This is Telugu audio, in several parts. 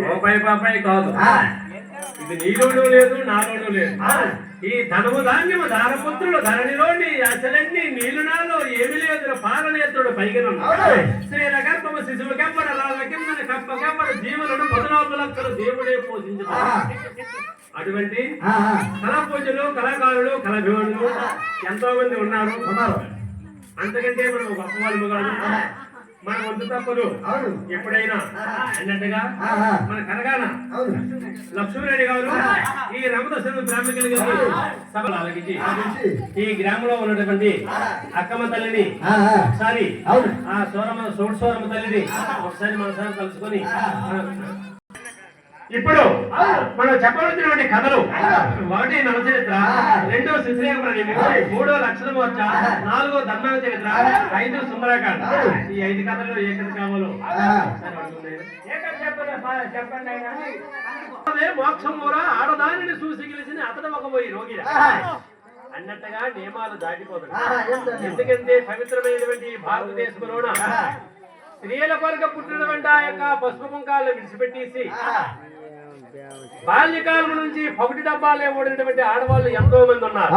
రూపాయి పాపాయి కాదు, ఇది నీలోనూ లేదు నాలోనూ లేదు. ఈ ధనము ధాన్యము దారపుత్రుడు ధరణిలోని అసలన్నీ నీళ్లు నాలో ఏమి లేదు పాలనేత్రుడు పైగనున్నాడు. స్త్రీల గర్భము శిశువు కెంపడ లాల కిందని కప్ప కెంపడ జీవులను 14 లక్షలు దేవుడే పోషించుతాడు. అటువంటి కళా పూజలు కళాకారులు కళాభిమానులు ఎంతో మంది ఉన్నారు. అంతకంటే మనం గొప్ప వాళ్ళు కాదు. మన వంతు తప్పదు ఎప్పుడైనా అన్నట్టుగా మన కనగాన లక్ష్మీరెడ్డి గారు ఈ రామదర్శన బ్రాహ్మణులు సభలు ఆలకించి ఈ గ్రామంలో ఉన్నటువంటి అక్కమ్మ తల్లిని ఒకసారి ఆ సోరమ్మ తల్లిని ఒకసారి మనసారి కలుసుకొని ఇప్పుడు మనం చెప్పవలసినటువంటి కథలు 1 నవచరిత్ర, 2 శిశురేఖ, 3 లక్షణ మోర్చ, 4 ధర్మాన చరిత్ర, 5 సుందరకాండ. ఈ 5 కథలు ఏ కథ కావాలో చెప్పండి. మోక్షం కూడా ఆడదానిని చూసి గెలిచిన అతడు ఒక పోయి రోగి అన్నట్టుగా నియమాలు దాటిపోతాడు. ఎందుకంటే పవిత్రమైనటువంటి భారతదేశంలోన స్త్రీల కొరకు పుట్టినటువంటి ఆ యొక్క పసుపు కుంకాలను విడిచిపెట్టేసి బాల్యకాలం నుంచి పగుటి డబ్బాలే ఓడినటువంటి ఆడవాళ్ళు ఎంతో మంది ఉన్నారు.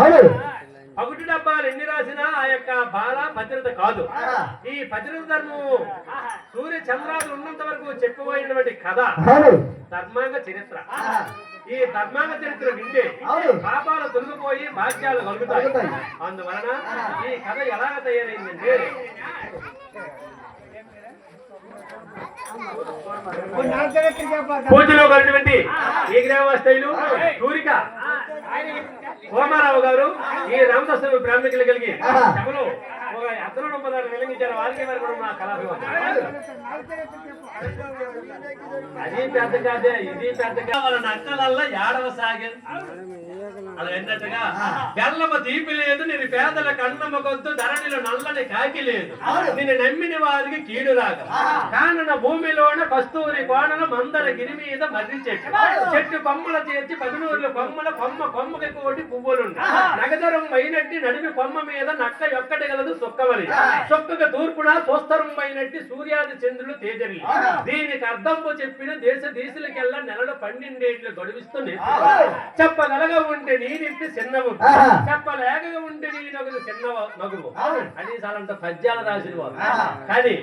పగుటి డబ్బాలు ఎన్ని రాసినా ఆ యొక్క బాల భద్రత కాదు. ఈ భద్రత ధర్మము సూర్య చంద్రాదులు ఉన్నంత వరకు చెప్పబోయినటువంటి కథ ధర్మాంగ చరిత్ర. ఈ ధర్మాంగ చరిత్ర వింటే పాపాలు తొలగిపోయి భాగ్యాలు కలుగుతాయి. అందువలన ఈ కథ ఎలాగ తయారైందంటే పూజలో కలిగినటువంటి ఈ గ్రామస్థైలు సూరిక సోమారావు గారు ఈ రామదర్శన బ్రాహ్మణులు కలిగి సభలో ఒక అతను పదాలు వెలిగించారు. వారికి వారు కూడా మా కళాభిమానం అది పెద్ద కాదే, ఇది పెద్ద వాళ్ళ నక్కలల్లా ఏడవ సాగం అలా ఎన్నట్టుగా బెల్లమ తీపి లేదు, నేను పేదల కన్నమ్మ కొద్దు, ధరణిలో నల్లని కాకి లేదు, నిన్ను నమ్మిన వారికి కీడు రాక కానన భూమిలోన కస్తూరి కోణన మందర గిరి మీద మర్రి చెట్టు కొమ్మల చేర్చి 14 కొమ్మల కొమ్మకి కోటి పువ్వులుండి నగదరం అయినట్టి నడిమి కొమ్మ మీద నక్క ఒక్కటి గలదు సొక్కవలి సొక్కగా తూర్పున స్వస్తరం అయినట్టి సూర్యాది చంద్రులు తేజరి దీనికి అర్థంపు చెప్పిన దేశలకెల్లా నెలలు 12 ఏళ్ళు గడువిస్తూ చెప్పగలగా ఉంటే నీనింటి చిన్నవు, చెప్పలేకగా ఉంటే నీనొకటి చిన్న నగువు అని చాలంత పద్యాలు రాసిన వారు. కానీ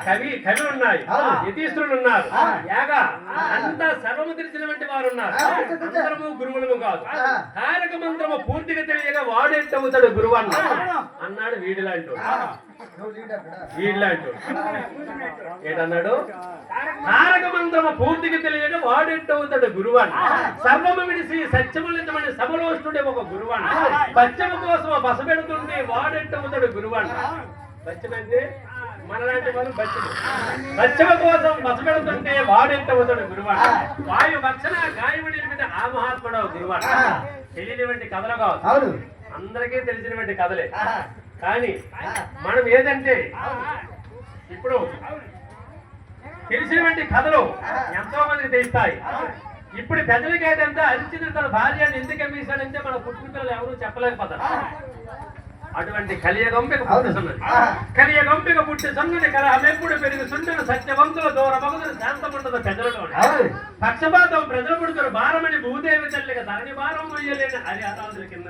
కవి ఉన్నాయి, యతీశ్వరులు ఉన్నారు, యాగా అంతా సర్వము తెలిసినటువంటి వారు ఉన్నారు. అందరము గురువులము కాదు. తారక మంత్రము పూర్తిగా తెలియగా వాడెట్టవుతాడు గురువు అన్నాడు వీడిలాంటి ఏంటన్నాడు? తారక మంత్రము పూర్తిగా తెలియక వాడెట్టవుతాడు గురువాన్ సర్వము విడిసి సత్యములితమని సభలోష్టుడే ఒక గురువాన్ సత్యము కోసం బసపెడుతుంటే వాడెట్టవుతాడు గురువాన్. సత్యమంటే మనలాంటి వాళ్ళు బచ్చమ కోసం బసపెడుతుంటే వాడెట్టవుతాడు గురువాన్. వాయు భక్షణ గాయముడి మీద ఆ మహాత్ముడు గురువాన్. తెలియనివంటి కథలు కాదు, అందరికీ తెలిసినటువంటి కథలే. కానీ మనం ఏదంటే ఇప్పుడు తెలిసినటువంటి కథలు ఎంతో మందికి తెలుస్తాయి. ఇప్పుడు పెద్దలకి ఏంటంటే హరిశ్చంద్రుడు తన భార్యను ఎందుకు అమ్మేశాడంటే మన పుట్టిన పిల్లలు ఎవరు చెప్పలేకపోతారు. అటువంటి కలియగంపిక పుట్టి సన్నది కలహమెప్పుడు పెరిగి సుండను సత్యవంతుల దూర మగుదులు శాంతముండదు పెద్దలతో పక్షపాతం ప్రజలు పుడుతున్నారు భారమని భూదేవి తల్లిగా ధరణి భారం మొయ్యలేని అది అతాదుల కింద.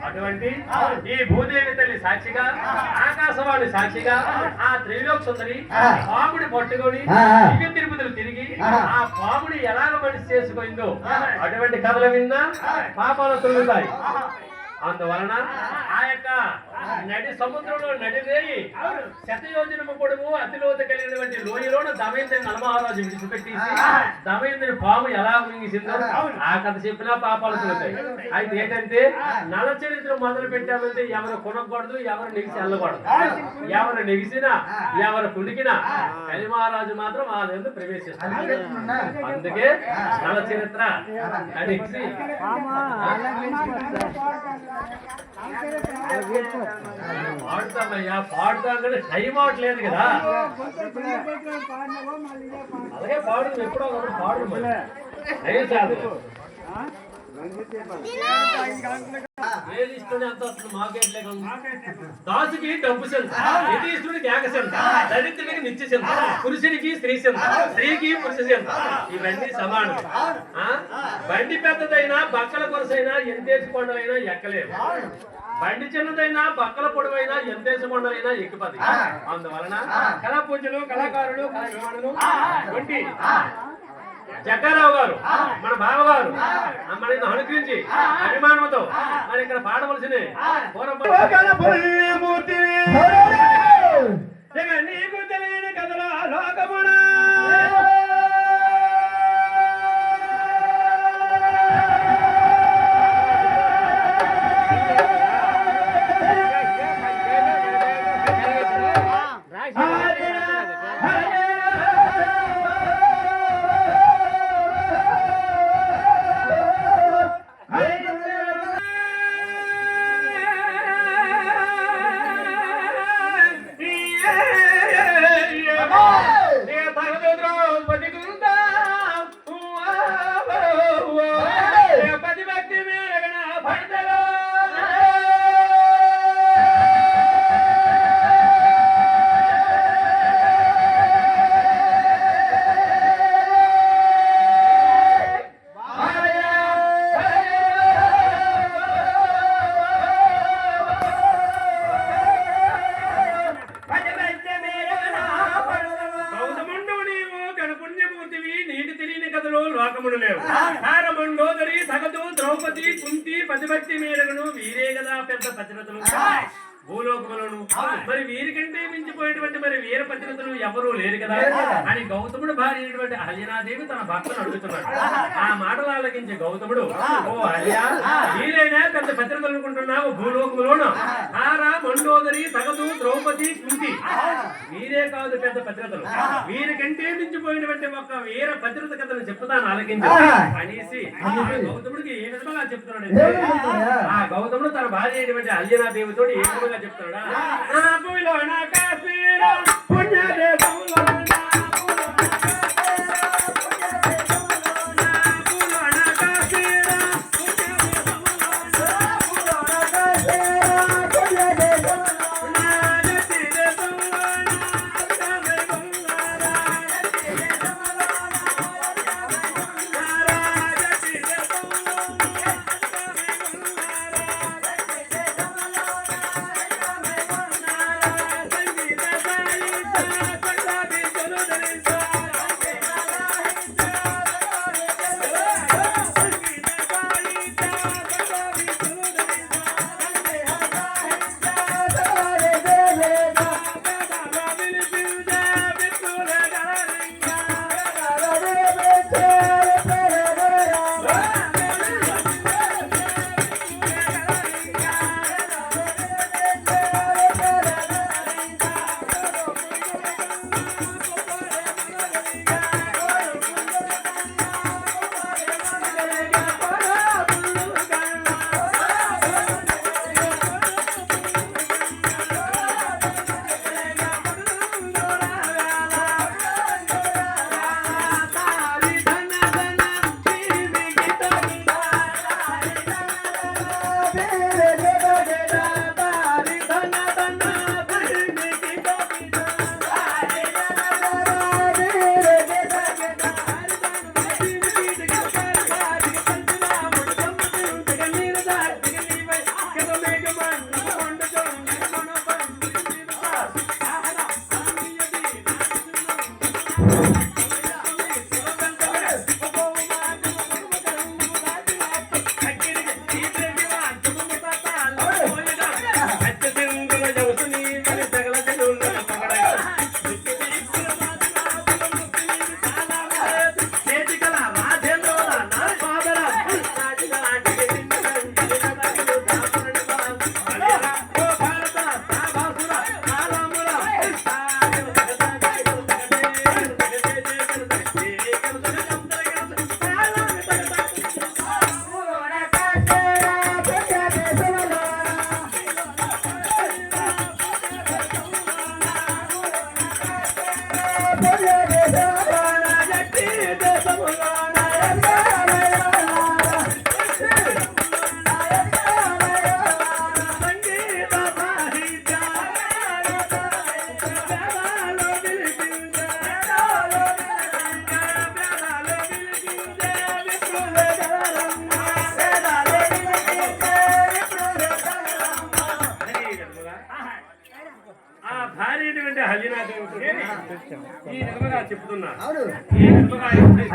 అటువంటి ఈ భూదేవి తల్లి సాక్షిగా ఆకాశవాణి సాక్షిగా ఆ త్రిలోక సుందరి పాముడి పట్టుకొని తిరుపతులు తిరిగి ఆ పాముడి ఎలాగ మనిషి చేసుకుందో అటువంటి కథలు విన్నా పాపాలు తొలుగుతాయి. అందువలన ఆ యొక్క నడి సముద్రంలో నడివేయి శతయోజనము పొడుగు అతిలోత కలిగినటువంటి లోయలోన దమయంతిని నలమహారాజు విడిచిపెట్టేసి దమయంతిని పాము ఎలా మింగిసిందో ఆ కథ చెప్పినా పాపాలు తొలుగుతాయి. అయితే ఏంటంటే నల చరిత్ర మొదలు పెట్టామంటే ఎవరు కొనకూడదు, ఎవరు నెగిసి వెళ్ళకూడదు. ఎవరు నెగిసినా ఎవరు కుడికినా కలిమహారాజు మాత్రం ఆ దగ్గర ప్రవేశిస్తారు. అందుకే నల చరిత్ర నడిచి పాడుతామయ్యా, పాడుతాం కానీ టైం అవట్లేదు కదా. అలాగే పాడు, ఎప్పుడో పాడు దాసుకి డబ్బు సెంత, యతీశ్వరుడికి ఏక సెంత, దరిద్రుడికి నిత్య సెంత, పురుషుడికి స్త్రీ సెంత, స్త్రీకి పురుష సెంత. ఇవన్నీ సమానం. బండి పెద్దదైనా బక్కల కొరసైనా ఎంతేసి కొండలైనా ఎక్కలేవు. బండి చిన్నదైనా బక్కల పొడవైనా ఎంతేసి కొండలైనా ఎక్కిపది. అందువలన కళా పూజలు, కళాకారులు, కళాభిమానులు వంటి జగ్గారావు గారు మన బావగారు మనని అనుకరించి అభిమానంతో మరి ఇక్కడ పాడవలసిందే. ఇక నీకు తెలియని కథలో లోకమునా లోకములు లేవు. తారమండోదరి సగదు ద్రౌపది కుంతి పతిభక్తి మేరగను వీరే కదా పెద్ద పతిరతులు భూలోకములను. మరి వీరికంటే మించిపోయేటువంటి మరి వీర పతిరతులు ఎవరూ లేరు కదా అని గౌతముడు భార్య అయినటువంటి అహల్యనాదేవి తన భర్తను అడుగుతున్నాడు. ఆ మాటలు ఆలకించే గౌతముడు, ఓ అహల్య, వీరైనా పెద్ద పతిరతులు అనుకుంటున్నావు భూలోకములోను. తార మండోదరి సగదు ద్రౌపది కుంతి వీరే కాదు పెద్ద పతిరతులు. వీరికంటే మించిపోయినటువంటి ఒక వీర పతిరత కథను చెప్తాను ఆలకించు అనేసి గౌతముడికి ఏ విధంగా చెప్తున్నాడు. ఆ గౌతముడు తన భార్య అయినటువంటి అహల్యనాదేవితో ఏ విధంగా చెప్తాడా,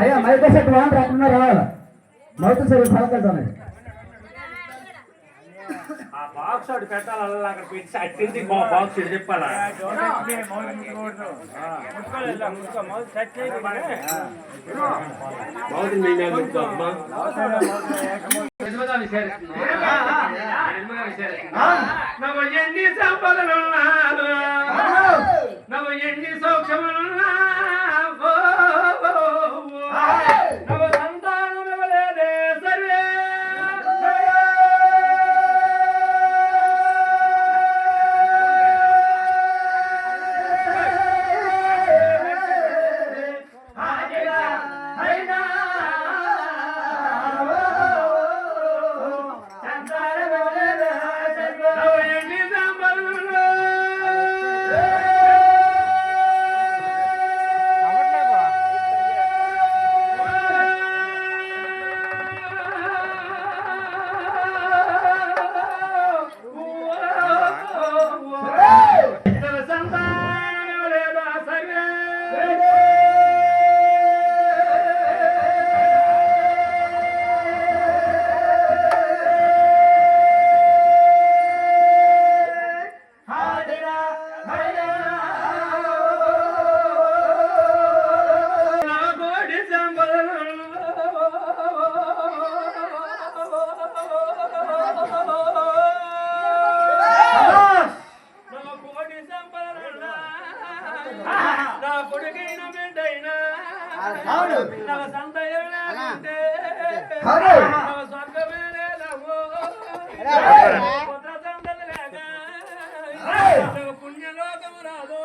అయ్యా మైక్ సెట్ వాన్ రాకున్నారా మౌత్ సరి ఫలకల్తానే ఆ బాక్స్ ఒకటి పెట్టాలి అలా అక్కడ పెట్టి అట్టింది బాక్స్ ఇటు చెప్పాలా బాగుంది మీ మీద అమ్మా నువ్వు ఎన్ని సంపదలున్నాను నువ్వు ఎన్ని సౌఖ్యములున్నా నువ్వు సంతానం ఇవ్వలేదే సర్వే పుణ్యలోకము రాదు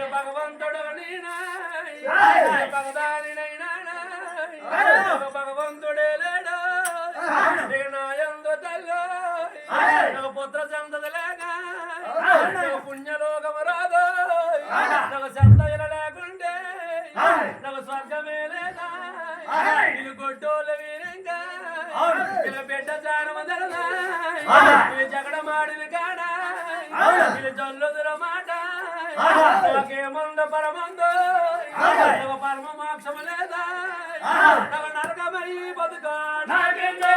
భగవంతుడు భగవంతుడే లేడు నాయందు తల్లు నాకు పుత్ర సంతతి లేక నాకు పుణ్యలోకము రాదు నాకు సంతయులు లేకుంటే నాకు స్వర్గమే లేదా ఇది గొడ్డోళ్ళ వీరంగా ఇలా బిడ్డ చారమదలదా ఇది జగడమాడిన కాడ ఇది జల్లుదుర మాట నాకేమందు పరమందు నాకు పరమ మోక్షము లేదా నాకు నరకమై బతుకా నాకేందే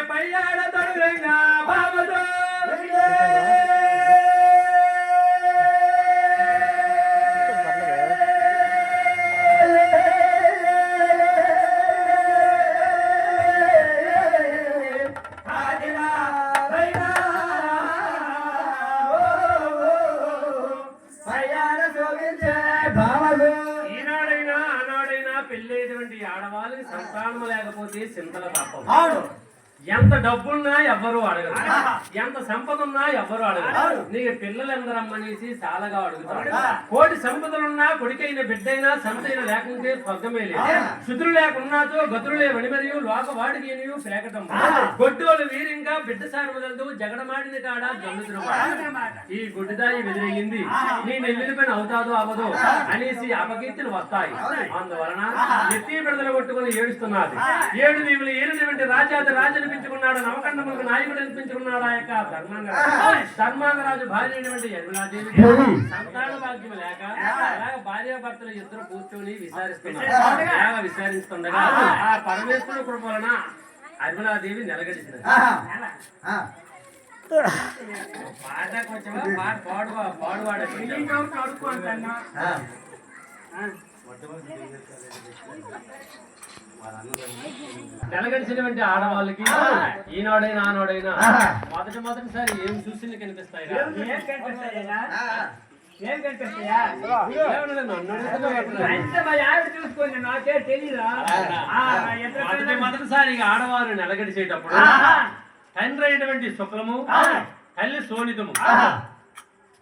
పయ్యాడ తొడుగా బాబతో ఈనాడైనా ఆనాడైనా పెళ్ళేటువంటి ఆడవాళ్ళకి సంతానము లేకపోతే చింతల తప్పవు. ఎంత డబ్బున్నా ఎవ్వరూ అడగరు, ఎంత సంపద ఉన్నా ఎవ్వరూ అడగరు. నీకు పిల్లలు ఎందరమ్మనేసి చాలాగా అడుగుతాడు. కోటి సంపదలున్నా కొడుకైన బిడ్డైనా సంతైన లేకుంటే స్వర్గమే లేదు. శుద్ధులు లేకున్నాతో గతులులే వణిమరియు లోకవాడికి ప్రేకటం గొడ్డోలు వీరింకా బిడ్డ సార్వదలదు జగడమాడిన కాడ జల్లుతున్న ఈ గుడ్డిదాయి వెదిరింది నీ నెల్లిన పని అవుతాదో అవదో అనేసి అపకీర్తులు వస్తాయి. అందువలన నెత్తి బిడదలు కొట్టుకుని ఏడుస్తున్నది. 7 దీవులు ఏలినటువంటి రాజాది రాజు అనిపించుకున్నాడు, నవకండములకు నాయకుడు అనిపించుకున్నాడు. ఆ యొక్క ధర్మాంగరాజు భార్య అయినటువంటి యర్మిలాదేవి సంతాన భాగ్యం లేక అలాగ భార్యాభర్తలు ఇద్దరు కూర్చొని విచారిస్తుండగా ఆ పరమేశ్వరుడు కృప వలన యర్మిలాదేవి నిలగడిచినది. పాట కొంచెం పాడువాడే నెలగడిచినటువంటి ఆడవాళ్ళకి ఈనాడైనా ఆనాడైనా మొదటిసారి ఏం చూసి కనిపిస్తాయి? మొదటిసారి ఆడవారు నెలగడిచేటప్పుడు తండ్రి అయినటువంటి శుక్లము తల్లి శోణితము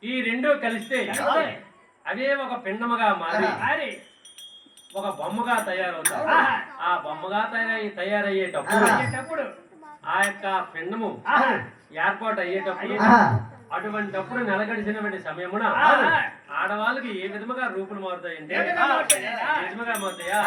ఈ రెండూ కలిస్తే అవే ఒక పిండముగా మారి ఒక బొమ్మగా తయారవుతారు. ఆ బొమ్మగా తయారయ్యేటప్పుడు ఆ యొక్క పిండము ఏర్పాటు అయ్యేటప్పుడు అటువంటిప్పుడు నెలగడిచినటువంటి సమయమున ఆడవాళ్ళకి ఏ విధముగా రూపులు మారుతాయంటే విధముగా మారుతాయా?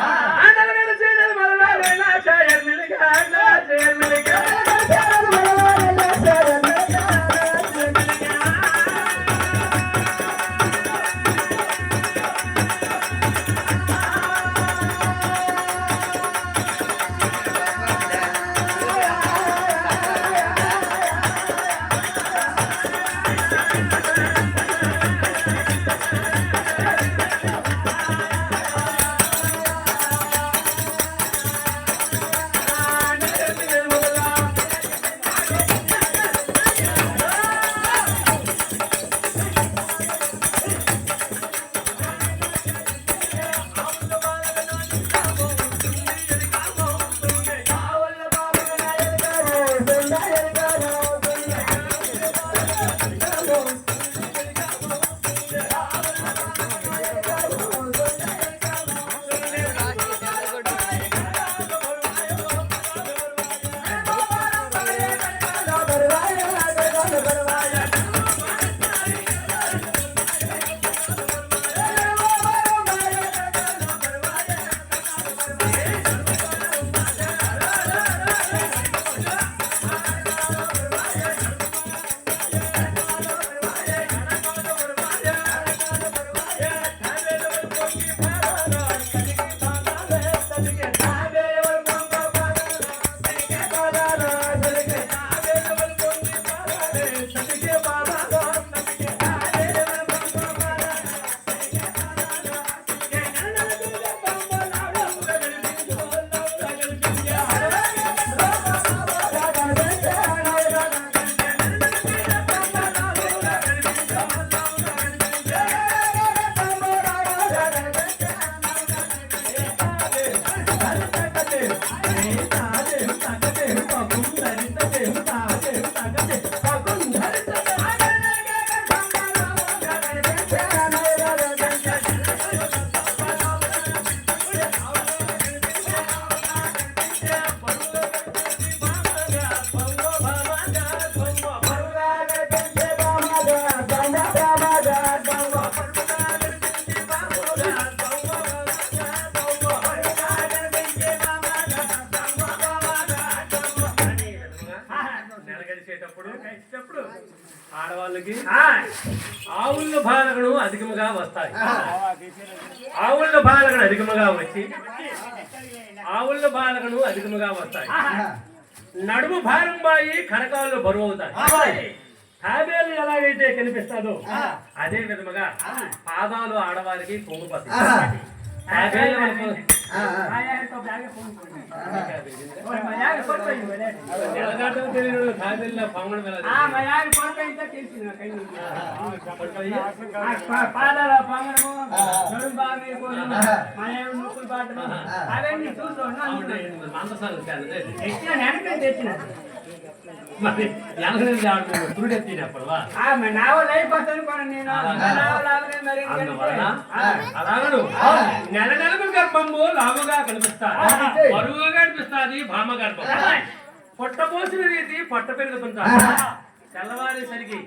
ఆడవాళ్ళకి ఆవుల బాలగను అధికముగా వస్తాయి. ఆవుల బాలగను అధికముగా వచ్చి ఆవుల బాలగను అధికముగా వస్తాయి. నడుము భారం బాయి కనకాలు బరువు అవుతాయి. తాబేలు ఎలాగైతే కనిపిస్తాదో అదే విధముగా పాదాలు ఆడవారికి కొంగుపడతాయి. తాబేలు నెలదాటం తెలియదు సాయంత్రం పంగడం పాదాల పంగడము ముక్కులు పాటలు అవన్నీ చూస్తున్నాను తెచ్చిన మరి చూడెత్తినప్పుడు నావల్ అయిపోతాను నేను అలాగను నెల నెలకు గర్భము లావుగా కనిపిస్తాది బరువుగా కనిపిస్తాది భామ గర్భం పొట్టపోసిన రీతి పొట్ట పెరుగుతుంటారు తెల్లవారేసరికి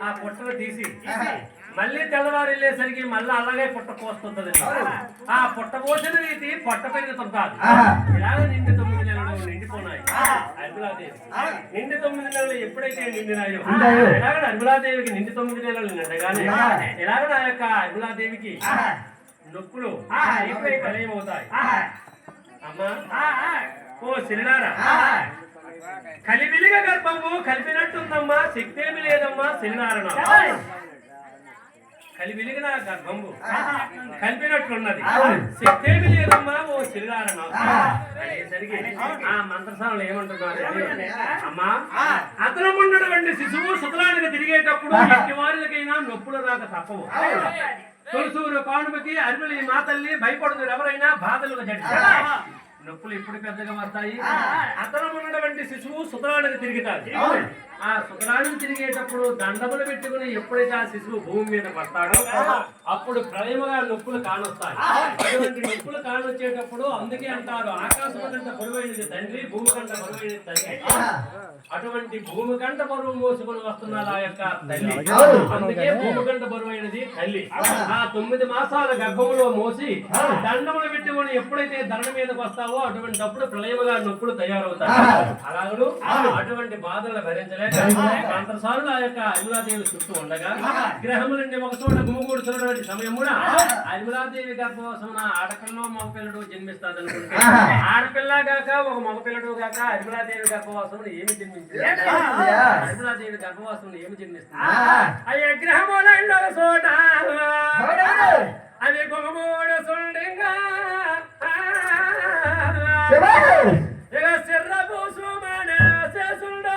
ఆ పొట్టను తీసి మళ్ళీ తెల్లవారు వెళ్ళేసరికి మళ్ళీ అలాగే పొట్ట కోస్తుంటది ఆ పొట్ట పోసిన రీతి పొట్ట పెరుగుతుంటారు ఇలాగ నిండి 9 నెలలు నిండిపోయినాయి అర్బులాదేవి నిండి 9 నెలలు ఎప్పుడైతే నిండినాయో ఇలాగ అర్బులాదేవికి నిండి 9 నెలలు నిండగానే ఇలాగ నా యొక్క అర్బులాదేవికి నొప్పులు కలయమవుతాయి అమ్మా ఓ సిరినారా కలివిలిగ గర్భము కలిపినట్టుందమ్మా శక్తి ఏమి లేదమ్మా సిరినారణ కలివిలిగిన గర్భము కలిపినట్లున్నది శక్తి ఏమి లేదమ్మా ఓ సిరినారణ అనేసరికి ఆ మంత్రసాలను ఏమంటున్నారు అమ్మా అతను ఉన్నటువంటి శిశువు సుతలానికి తిరిగేటప్పుడు ఎట్టి వారికైనా నొప్పులు రాక తప్పవు తొలసూరు పానుమకి అరువులి మా తల్లి భయపడదు ఎవరైనా బాధలుగా జడి నొప్పులు ఇప్పుడు పెద్దగా వస్తాయి అతను ఉన్నటువంటి శిశువు సుతరానికి తిరుగుతాడు ఆ సుతరానికి తిరిగేటప్పుడు దండములు పెట్టుకుని ఎప్పుడైతే ఆ శిశువు భూమి మీద పడతాడో అప్పుడు ప్రళయముగా నొప్పులు కానొస్తాయి అటువంటి నొప్పులు కానొచ్చేటప్పుడు అందుకే అంటారు ఆకాశం కంట బరువైనది తండ్రి భూమి కంట బరువైనది తండ్రి అటువంటి భూమి కంట బరువు మోసుకుని వస్తున్నారు ఆ యొక్క తల్లి అందుకే భూమి కంట బరువైనది తల్లి ఆ 9 మాసాల గర్భములో మోసి దండములు పెట్టుకుని ఎప్పుడైతే దండ మీదకి వస్తావో అటువంటి అప్పుడు ప్రళయముగా నొప్పులు తయారవుతాయి అలాగను అటువంటి బాధలను భరించలేక మంత్రసారులు ఆ యొక్క అరుమలాదేవి చుట్టూ ఉండగా గ్రహము నుండి ఒక చోట గుమిగూడుతున్నటువంటి సమయం కూడా అరుమలాదేవి గర్భవాసమున ఆడపిల్లో మగపిల్లడు జన్మిస్తాడు అనుకుంటే ఆడపిల్ల గాక ఒక మగపిల్లడు గాక అరుమలాదేవి గర్భవాసమును ఏమి జన్మించింది అరుమలాదేవి గర్భవాసమును ఏమి జన్మిస్తుంది అయ్యే గ్రహములండి ఒక చోట అవి గుమగూడు సుండింగా సిర్రబూసు మానే చేసుండా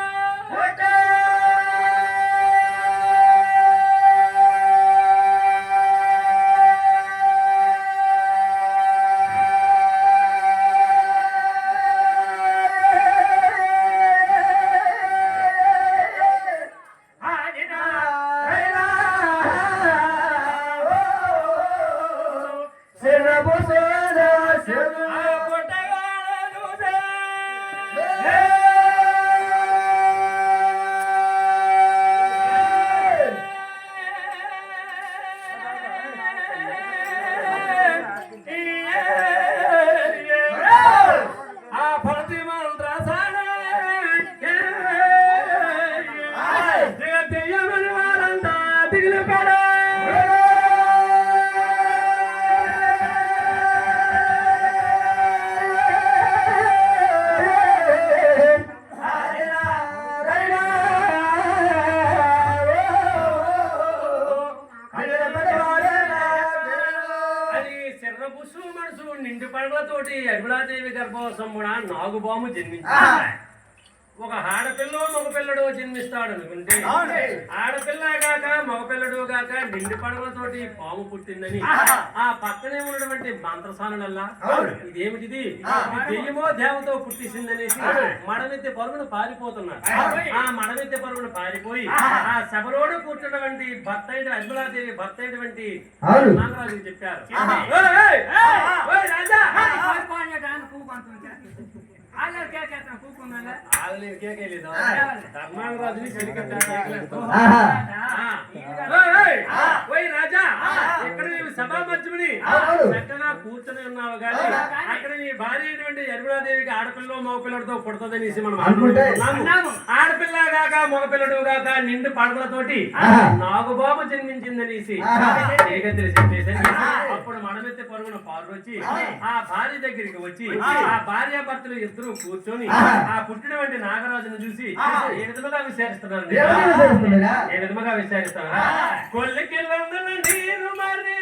నిండు పడలతోటి అరుమలాదేవి గర్భవసమున నాగుబాము జన్మించింది ఒక ఆడపిల్ల మగపిల్లడు జన్మిస్తాడు అనుకుంటే ఆడపిల్ల గాక మగపిల్లడు గాక నిండు పడలతోటి పాము పుట్టిందని ఆ పక్కనే ఉన్నటువంటి మంత్రసానులల్లా ఇదేమిటిది దెయ్యమో దేవతో పుట్టిసిందనేసి మడమెత్తి పరుగును పారిపోతున్నారు ఆ మడమెత్తి పరుగును పారిపోయి ఆ సభలోడు కూర్చున్నటువంటి భర్త అయిన అరుమలాదేవి భర్త అయినటువంటి నాగరాజు చెప్పారు రాజా ఇక్కడ నీవు సభా మధ్యమని చక్కగా కూర్చొని ఉన్నావు కానీ అక్కడ నీ భార్య అయినటువంటి అరుమలాదేవికి ఆడపిల్ల మగపిల్లడితో పుడుతుందనేసి మనం అనుకుంటున్నాము ఆడపిల్ల గాక మగపిల్లడు గాక నిండు పడగలతోటి నాగుబాబు జన్మించిందనేసి చెప్పేసి అప్పుడు మడమెత్తి పరుగున పాలు వచ్చి ఆ భార్య దగ్గరికి వచ్చి ఆ భార్యాభర్తలు ఇద్దరు కూర్చొని ఆ పుట్టినటువంటి నాగరాజును చూసి ఏ విధముగా విచారిస్తున్నారు ఏ విధముగా విచారిస్తారా కొల్లికి నీరు మరి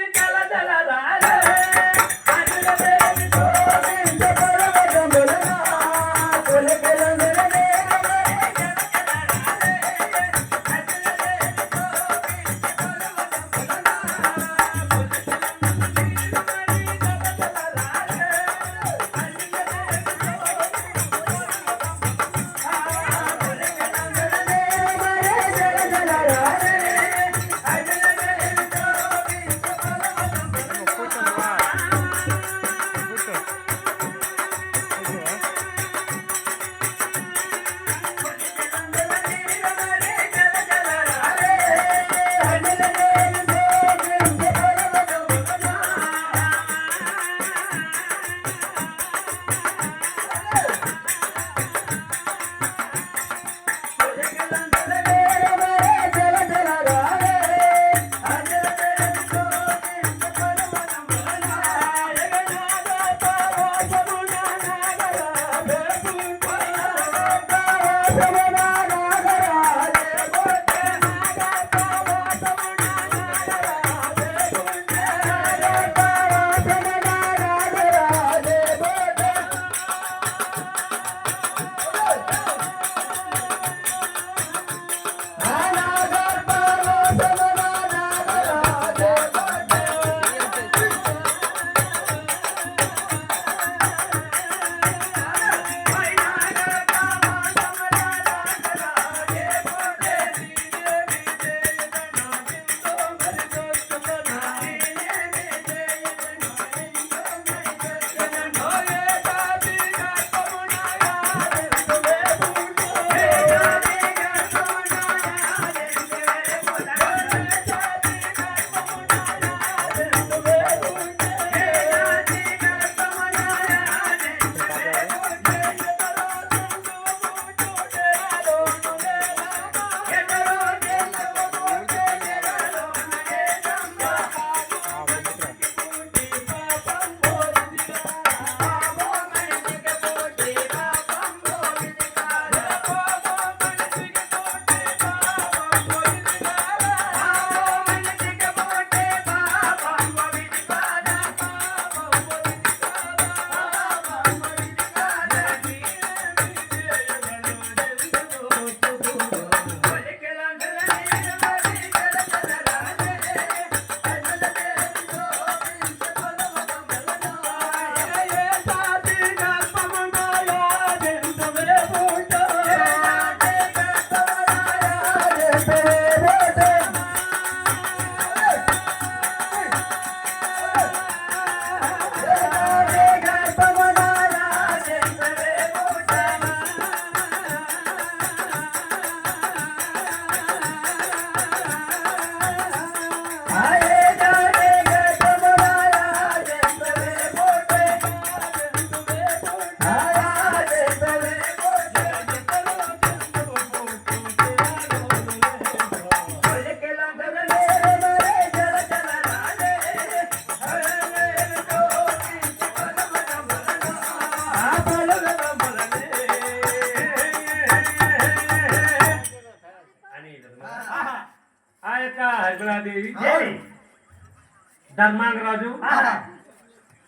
ధర్మాంగరాజు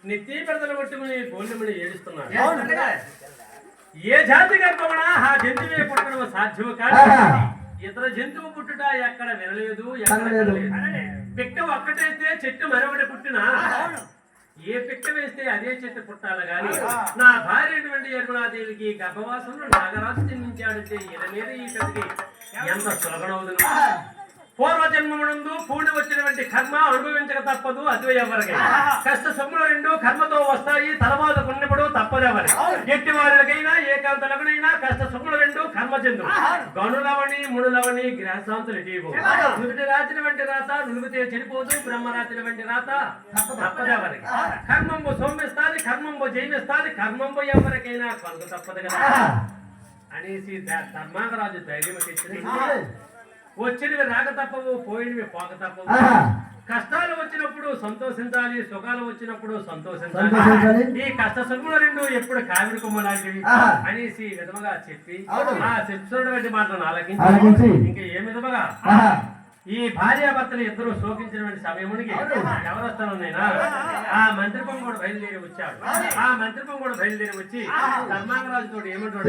నెత్తి పెడతలు కొట్టుకుని గోల్డెమని ఏడుస్తున్నాడు. ఏ జాతి గర్భమనా ఆ జంతువే పుట్టడం సాధ్యము కాదు. ఇతర జంతువు పుట్టుట ఎక్కడ వినలేదు, ఎక్కడ వినలేదు. పిక్క ఒక్కటేస్తే చెట్టు మరొకటి పుట్టినా ఏ పిక్క వేస్తే అదే చెట్టు పుట్టాలి గాని నా భార్య యర్మలాదేవికి గర్భవాసంలో నాగరాజు జన్మించాడంటే ఈయన మీద ఈ కథకి ఎంత సులభనవుతుంది. పూర్వజన్మమునందు పూడి వచ్చినటువంటి కర్మ అనుభవించక తప్పదు. అది ఎవరికి కష్ట సొమ్ములు రెండు కర్మతో వస్తాయి, తర్వాత కొన్నిప్పుడు తప్పదు ఎవరి. ఎట్టి వారికైనా ఏకాంతలకునైనా కష్ట సొమ్ములు రెండు కర్మచంద్రు గనులవని మునులవని గ్రహశాంతులు జీవు. నుదుటి రాసినటువంటి రాత నులుగుతే చెడిపోదు, బ్రహ్మ రాసినటువంటి రాత తప్పదెవరికి. కర్మంబు సొమ్మిస్తాది, కర్మంబు జైవిస్తాది, కర్మంబు ఎవరికైనా కొనక తప్పదు కదా అనేసి ధర్మాంగరాజు ధైర్యం తెచ్చింది. వచ్చినవి రాక తప్పవు, పోయినవి పోక తప్పవు. కష్టాలు వచ్చినప్పుడు సంతోషించాలి, సుఖాలు వచ్చినప్పుడు సంతోషించాలి. ఈ కష్ట సుఖములు రెండు ఎప్పుడు కావిడి కొమ్మ లాంటివి అనేసి విధముగా చెప్పి ఆ చెప్తున్నటువంటి మాటలను ఆలకించి ఇంకా ఏ విధముగా ఈ భార్యాభర్తలు ఇద్దరు శోకించినటువంటి సమయమునికి ఎవరు వస్తానైనా ఆ మంత్రిపం కూడా బయలుదేరి వచ్చాడు. ఆ మంత్రిపం కూడా బయలుదేరి వచ్చి ధర్మాంగరాజు తోటి ఏమంటాడు,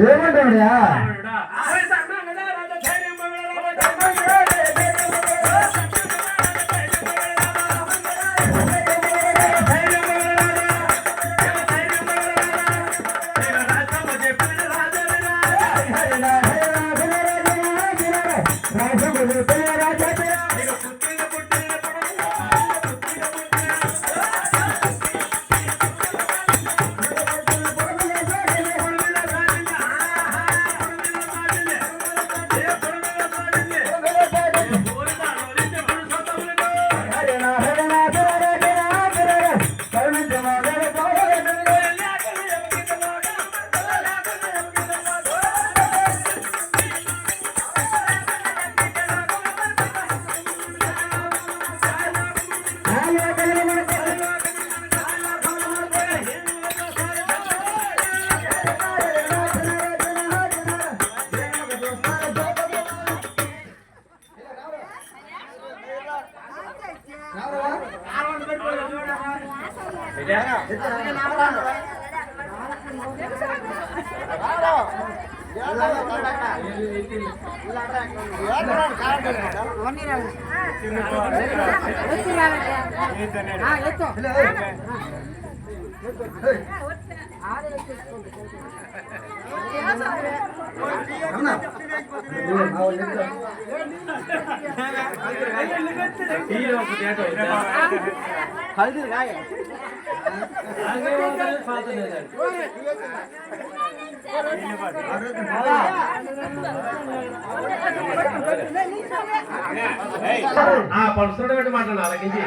ఆ పలుసున్నటువంటి మాటలను ఆలకించి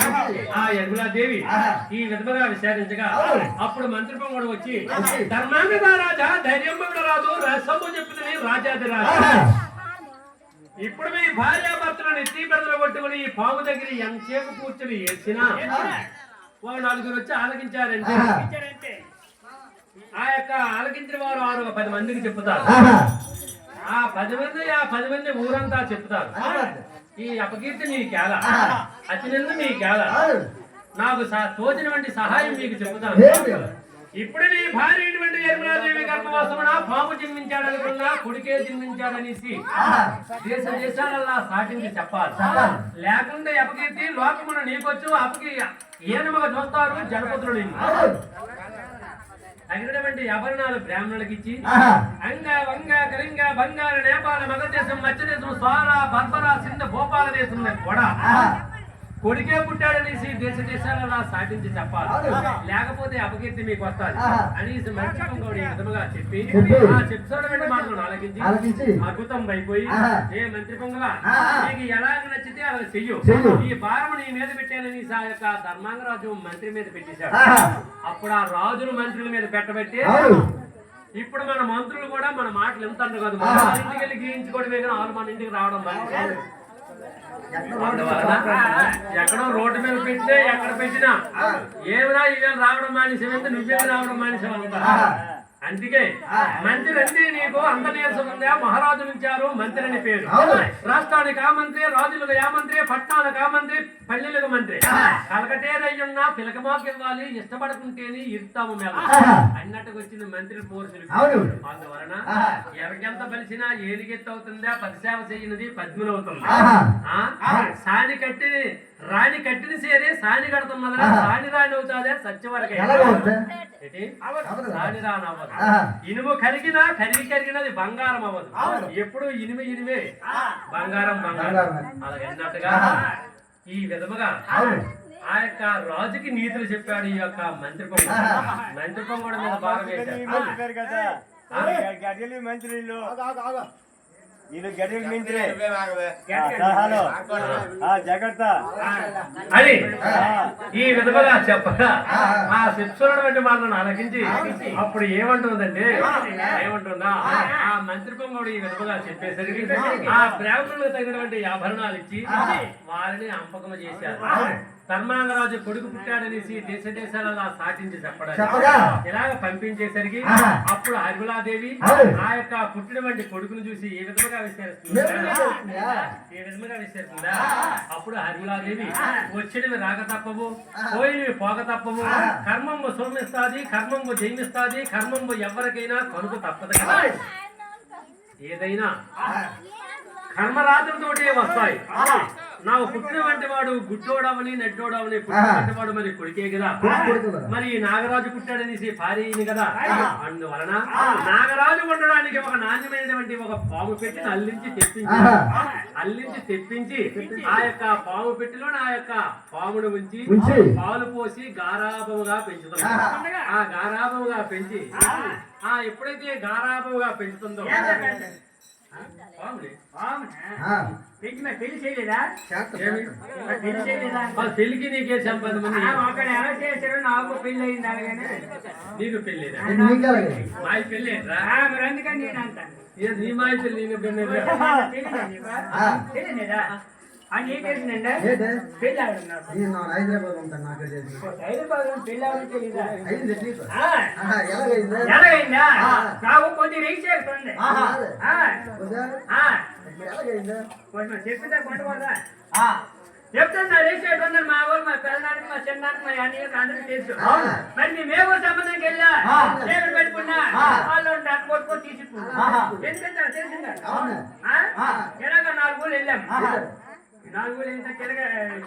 ఆ యర్మలాదేవి ఈ విధముగా విచారించగా అప్పుడు మంత్రిపం కూడా వచ్చి ధర్మాంగ రాజా ధైర్యం రాదు రసము చెప్తుంది రాజాది రాజు. ఇప్పుడు మీ భార్యాభర్తలను ఎత్తి బెదలు కొట్టుకుని ఈ పాము దగ్గర ఎంతసేపు కూర్చుని ఏడ్చినా వాళ్ళు నలుగురు వచ్చి ఆలకించారంటే ఆ యొక్క ఆలకించిన వారు 10 మందికి చెప్తారు. ఆ 10 మంది ఊరంతా చెప్తారు, ఈ అపకీర్తి మీ కేల, అతినిందు మీ కేల, నాకు తోచినటువంటి సహాయం మీకు చెప్తాను. ఇప్పుడు నీ భార్య యర్మలాదేవి గర్భవాసమున పాము జన్మించాడనుకున్నా కొడుకే జన్మించాడనేసి దేశ దేశాలల్లా సాటించి చెప్పాలి. లేకుండా అపకీర్తి లోకమున నీకొచ్చు అపకి ఏనమగా చూస్తారు జనపదులు. తగినటువంటి ఆభరణాలు బ్రాహ్మణులకు ఇచ్చి అంగ వంగ కళింగ బంగార నేపాల మగదేశం మధ్యదేశం స్వార బర్బర సింధ భోపాల దేశం కూడా కొడుకే పుట్టాడనేసి దేశ దేశాలలో సాటించి చెప్పాలి. లేకపోతే అపకీర్తి మీకు వస్తాది అనేసి మంత్రిపం కూడా ఈ విధముగా చెప్పి ఆ చెప్తున్నటువంటి మాటలను ఆలకించి అద్భుతం అయిపోయి ఏ మంత్రిపంగా నీకు ఎలాగ నచ్చితే అలా చెయ్యు, ఈ భారము నీ మీద పెట్టానని ఆ యొక్క ధర్మాంగరాజు మంత్రి మీద పెట్టేశాడు. అప్పుడు ఆ రాజులు మంత్రుల మీద పెట్టబెట్టి ఇప్పుడు మన మంత్రులు కూడా మన మాటలు ఎంత కాదు, మన ఇంటికి వెళ్ళి గీయించుకోవడమే కానీ వాళ్ళు మన ఇంటికి రావడం మంచి. ఎక్కడో రోడ్డు మీద పెట్టితే ఎక్కడ పెట్టినా ఏమైనా ఇవాళ రావడం మానేసేవంటే నువ్వేమి రావడం మానేసావంట. అందుకే మంత్రి అంటే నీకు అంత నీరసం ఉందా? మహారాజు నుంచారు మంత్రి అని పేరు. అవును. రాష్ట్రానికి ఆ మంత్రి, రాజులకు ఆ మంత్రి, పట్టణాలకు ఆ మంత్రి, పల్లెలకు మంత్రి. కలకటేదయ్యున్నా పిలకమాకు ఇవ్వాలి, ఇష్టపడకుంటేనే ఇస్తాము మేము అన్నట్టుకు వచ్చిన మంత్రి పోర్సులు. అందువలన ఎవరికెంత బలిసినా ఏలిగెత్తు అవుతుందా? పతిసేవ చేయనిది పద్ములు అవుతుంది. సాని కట్టి రాణి కట్టిన సేరే సాని కడుతున్నదా? సాని రాణి అవుతాదే సత్యవరకే. సాని రాని అవ్వదు. ఇనుము కరిగినది బంగారం అవ్వదు. ఎప్పుడు ఇనిమే బంగారం అలాగన్నట్టుగా ఈ విధముగా ఆ యొక్క రాజుకి నీతులు చెప్పాడు ఈ యొక్క మంత్రి పొంగుడు మీద బాగా వేశాడు. అని ఈ విధముగా చెప్పగా ఆ శిక్షుడు వాళ్ళని అలకించి అప్పుడు ఏమంటుందంటే ఏమంటుందా ఆ మంత్రి పొంగుడు ఈ విధముగా చెప్పేసరికి ఆ బ్రాహ్మణులకు తగినటువంటి ఆభరణాలు ఇచ్చి వారిని అంపకం చేశారు. ధర్మాంగరాజు కొడుకు పుట్టాడనేసి దేశాలలో సాటించి చెప్పడం ఇలాగ పంపించేసరికి అప్పుడు హరిమలాదేవి ఆ యొక్క పుట్టినటువంటి కొడుకును చూసి ఏ విధముగా విస్తరిస్తుందా అప్పుడు హరిమలాదేవి వచ్చినవి రాక తప్పవు, పోయినవి పోక తప్పవు, కర్మంబు సోమిస్తాది, కర్మంబు జయమిస్తాది, కర్మంబు ఎవరికైనా కనుక తప్పదు కదా. ఏదైనా కర్మరాత్రులతోటే వస్తాయి. నాకు పుట్టిన వంటి వాడు గుడ్డోడవని నెట్టోడవని పుట్టిన వంటి వాడు మరి కొడుకే కదా. మరి నాగరాజు పుట్టాడనేసి భార్యని కదా. అందువలన నాగరాజు ఉండడానికి ఒక నాణ్యమైనటువంటి ఒక పాము పెట్టిని అల్లించి తెప్పించి ఆ యొక్క పాము పెట్టిలో ఆ యొక్క పామును ఉంచి పాలు పోసి గారాబముగా పెంచుతున్నాడు. ఆ గారాబముగా పెంచి ఎప్పుడైతే గారాబముగా పెంచుతుందో పెళ్లి చేయలేదా? పెళ్లికి నీకే సంబంధం ఉంది. అక్కడ ఎలా చేశారు? నాకు పెళ్లి అయింది అలాగనే. నీకు పెళ్లి మాయ పెళ్లి మరి అందుకని నేను అంటాను నీ మాయ పెళ్లి తెలియదా? అని ఏం తెలిసిందండి? పెళ్లి హైదరాబాద్ ఉంటాను నాకు హైదరాబాద్ పెళ్లి అవడం తెలీదా? ఎలాగైందా? నాకు కొద్ది రేట్ చేస్తుంది. చెప్పిందా కొంటకూడదా? చెప్తున్నా రేట్ చేయడం మా ఊరు మా పెద్దనానికి మా చిన్నానికి మా అన్నయ్యకి అందరికి తెలుసు. మరి మేము ఏ ఊరు సంబంధానికి వెళ్ళా చీకటి పెట్టుకున్నా వాళ్ళు కొట్టుకొని తీసుకున్నా. ఎందుకంటే తెలిసిందా? ఎలాగ 4 ఊళ్ళు వెళ్ళాము. 4 ఊళ్ళు ఎంత కింద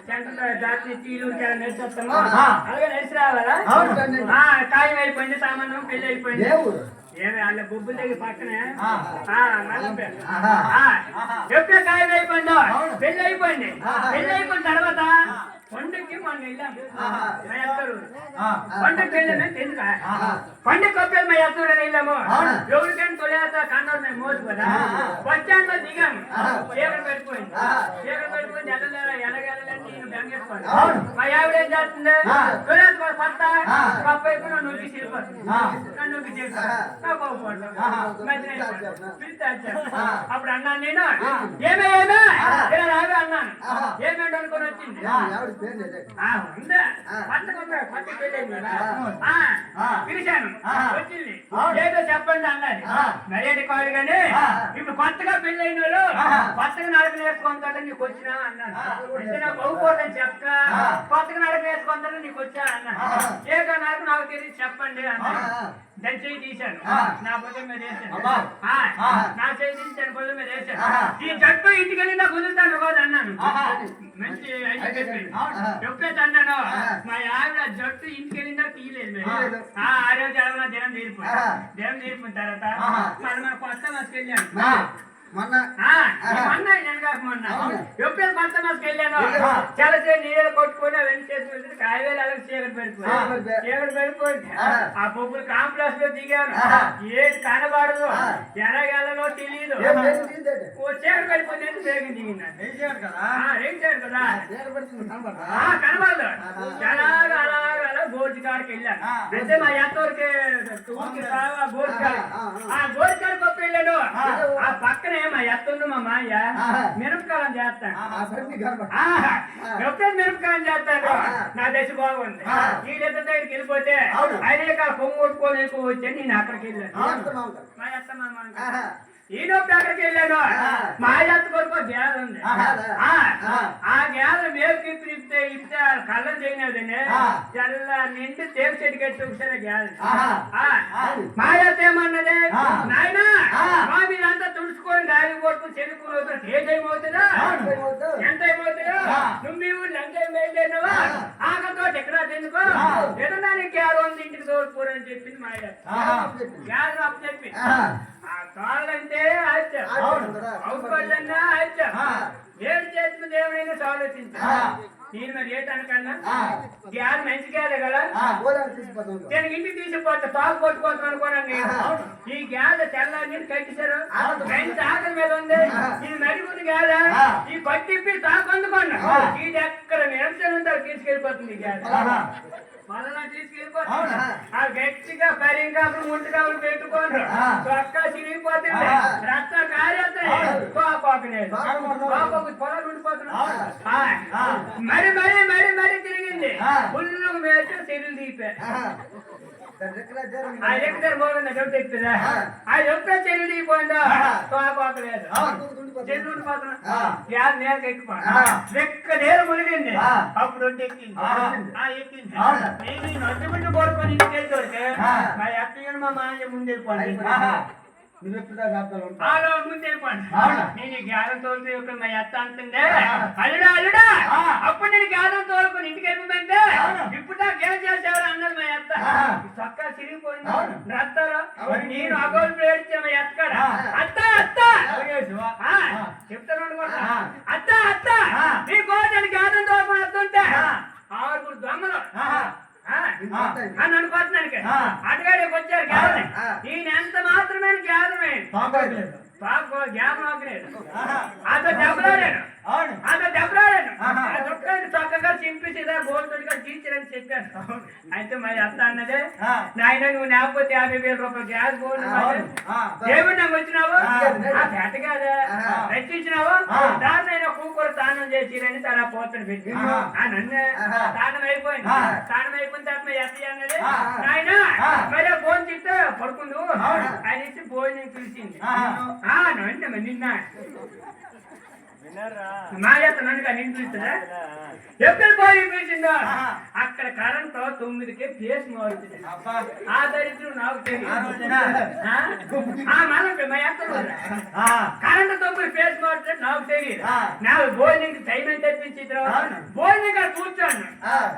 సెంటర్ జాతి తీరు నడిచేస్తాము. అలాగే నడిచి రావాలా? ఖాయం అయిపోయింది, సామాన్యం పెళ్లి అయిపోయింది. ఏమి వాళ్ళ బొబ్బుల దగ్గర పక్కనే ఎప్పుడే ఖాయం అయిపోయిందో పెళ్లి అయిపోయింది. పెళ్లి అయిపోయిన తర్వాత పండుగకి మనం వెళ్ళాము. మా ఎత్తరు పండుగకి వెళ్ళాము. ఎందుక పండుగ కొప్పేది మా ఎత్తూరు వెళ్ళాము. ఎవరికైనా తొలేత కన్నారు మేము మోదు కదా. బస్ స్టాండ్ లో దిగాము. చీకటి పెట్టుకోండి ఎలాగెళ్ళాలని నేను బెంగేసుకోండి. మా ఆవిడ ఏం చేస్తుంది? తొలేత కొత్త గొప్ప అయిపోయి నొక్కి వెళ్ళిపోతుంది. నొక్కి అప్పుడు అన్నాను నేను ఏమే ఇలా రావే అన్నాను. ఏమేంటి అనుకుని వచ్చింది పిలిచాను. వచ్చింది ఏదో చెప్పండి అన్నది. మర్యాద కాదు కానీ ఇప్పుడు కొత్తగా పెళ్ళైన వాళ్ళు కొత్తగా నడక వేసుకుంటాడు నీకు వచ్చినా అన్నాను. నాకు బహుపోతని చెప్తా కొత్తగా నడక వేసుకుంటాడు నీకు వచ్చా అన్నాను. ఏదో నాకు తెలియదు చెప్పండి అన్నాను. దాని చేయి తీశాను. నా భుజం మీద వేసాను. నా చేయి తీశాను, భుజం మీద వేసాను. ఈ జట్టు ఇంటికి వెళ్ళి నాకు కుదురుతాను రోజు అన్నాను. మంచి చెప్పేసి అన్నాను. మా ఆవిడ జట్టు ఇంటికి వెళ్ళిందా తీయలేదు. ఆ రోజు ఎవరైనా దినం తీరిపోయిన తర్వాత మన కొత్త మస్కి వెళ్ళాను. మొన్న ఎప్పుడైనా కొత్త మస్కి వెళ్ళాను. చాలా నీళ్ళు కొట్టుకొని అవన్నీ చేసి వెళ్తే కాయవేలు అలాగే చీకటి పడిపోయింది. ఆ బొబ్బులు కాంప్లెక్స్ లో దిగాను. ఏది కనబడదు, ఎలాగెళ్ళలో తెలియదు. చీకటి పడిపోతే వేగం దిగిందండి. రేం చేయడు కదా కనబడదు. అలాగా అలా బోర్డు కాడ కాడికి వెళ్ళాను అయితే మా ఎత్తూరికి ఆ గోరికాడు గొప్ప వెళ్ళాడు ఆ పక్కనే మా ఎత్తుండు మా మాయ మిరపకాలం చేస్తాను ఎప్పుడు మిరపకాలం చేస్తాడు నా దశ బాగుంది ఈ లెక్క దగ్గరికి వెళ్ళిపోతే ఆయన కాడ పొంగు కొట్టుకొని వచ్చి నేను అక్కడికి వెళ్ళాను మా ఎత్త మామ ఈయన అక్కడికి వెళ్ళాను మా ఎత్త కొరకు గ్యాస్ ఉంది ఆ గ్యాస్ మేపు ఇప్పితే కళ్ళం చేయలేదండి తెల్ల నిండి తేపు చెట్టు కట్టి చూసారా గ్యాస్ మా ఎత్త ఏమన్నది నాయన మా మీరంతా తుడుచుకొని గాలి కొడుకు చెల్లుకుని ఏ టైం అవుతుందా ఎంత అయిపోతుందా నువ్వు మీ ఊళ్ళు ఎంత వెళ్ళానువా ఆకతో ఎక్కడ ఎందుకో ఏదన్నా గ్యాస్ ఉంది ఇంటికి తోడుకోరని చెప్పింది మా ఎత్త గ్యాస్ అప్పు చెప్పి ఆ కాళ్ళంటే అవుతుందన్నా ఏడు చేసిన దేవుడైనా ఆలోచించా నేను మరి ఏటనకన్నా గ్యాస్ మంచి గ్యాలే కదా నేను ఇంటికి తీసుకుపోతా తాగు కొట్టుకోవచ్చు అనుకోనండి ఈ గ్యాస్ తెల్లని కట్టించారు మంచి ఆకలి మీద ఉంది ఇది మరిగుంది గ్యాస్ ఈ పట్టిప్పి తాగు అందుకోండి ఇది ఎక్కడ నిరంతరం తీసుకెళ్ళిపోతుంది గ్యాస్ మళ్ళా తీసుకెళ్ళిపోతుంది ఆ గట్టిగా పరిగాపులు ముందుగాపులు పెట్టుకోండి చొక్కా చిరిగిపోతుంది రక్తం కారేస్తాయి పొలాలు ఉండిపోతున్నాయి మరి మరి మరి మరి తిరిగింది ఫుల్లు వేసి చెరువులు తీపే ఆ ఎక్కడ పోయిందా చెప్తే ఎక్కుతుందా ఆ ఎక్కడ చెరువు దిగిపోయిందా తోకపోకలేదు చెరువు ఉండిపోతున్నా గ్యాస్ నేలకు ఎక్కిపోయినా రెక్క నేరు మునిగింది అప్పుడు ఎక్కింది ఎక్కింది నేను నొద్దుబిడ్డ కొడుకొని ఇంటికి వెళ్తే మా అక్కయ్య మా మాయ ముందు వెళ్ళిపోయింది నేను గ్యారం తోలుతూ మా అత్త అంటుందే అల్లుడా అల్లుడా అప్పుడు నేను గ్యారం తోలుకొని ఇంటికి వెళ్ళిపోయింటే ఇప్పుడు నాకు ఏం చేసేవారు అన్నది మా అత్త చొక్కా చిరిగిపోయింది రత్తారా నేను అగోలు ప్లేడ్చా మా అత్తకాడ అత్త అత్త చెప్తాను అత్త అత్త నీ కోసం గ్యారం తోలుకొని వస్తుంటే 6 దొంగలు నన్ను అనుకోవడానికి అటుగాడికి వచ్చారు గ్యాదమే ఈయన ఎంత మాత్రమే గ్యాదమే జ్ఞాపం అతను దెబ్బలాడాను చక్కగా చింపేసి గోల్తోడిగా టీచర్ చెప్పాను అయితే మరి అత్త అన్నదే నాయన నువ్వు లేకపోతే 50,000 రూపాయలు గ్యాస్ పోను దేవుడు నాకు వచ్చినావు పేట కాదా రచించినావు దాన్నైనా కూకూర స్నానం చేసిరని తన పోతను పెట్టి నన్ను స్నానం అయిపోయింది తర్వాత ఎత్త అన్నది నాయన మరి ఫోన్ చెప్తే పడుకుందు ఆయన ఇచ్చి భోజనం పిలిచింది నిన్న మా యొక్క నన్నుగా నిన్ను పిలుస్తుందా ఎప్పుడు భోజనం పిలిచిందో అక్కడ కరెంట్ 9కి ఫేస్ మారుతుంది ఆ దరిద్రం నాకు తెలియదు మా యొక్క కరెంట్ 9 ఫేస్ మారుతుంది నాకు తెలియదు నాకు భోజనం టైం ఎంత తెప్పించి భోజనం కూర్చోను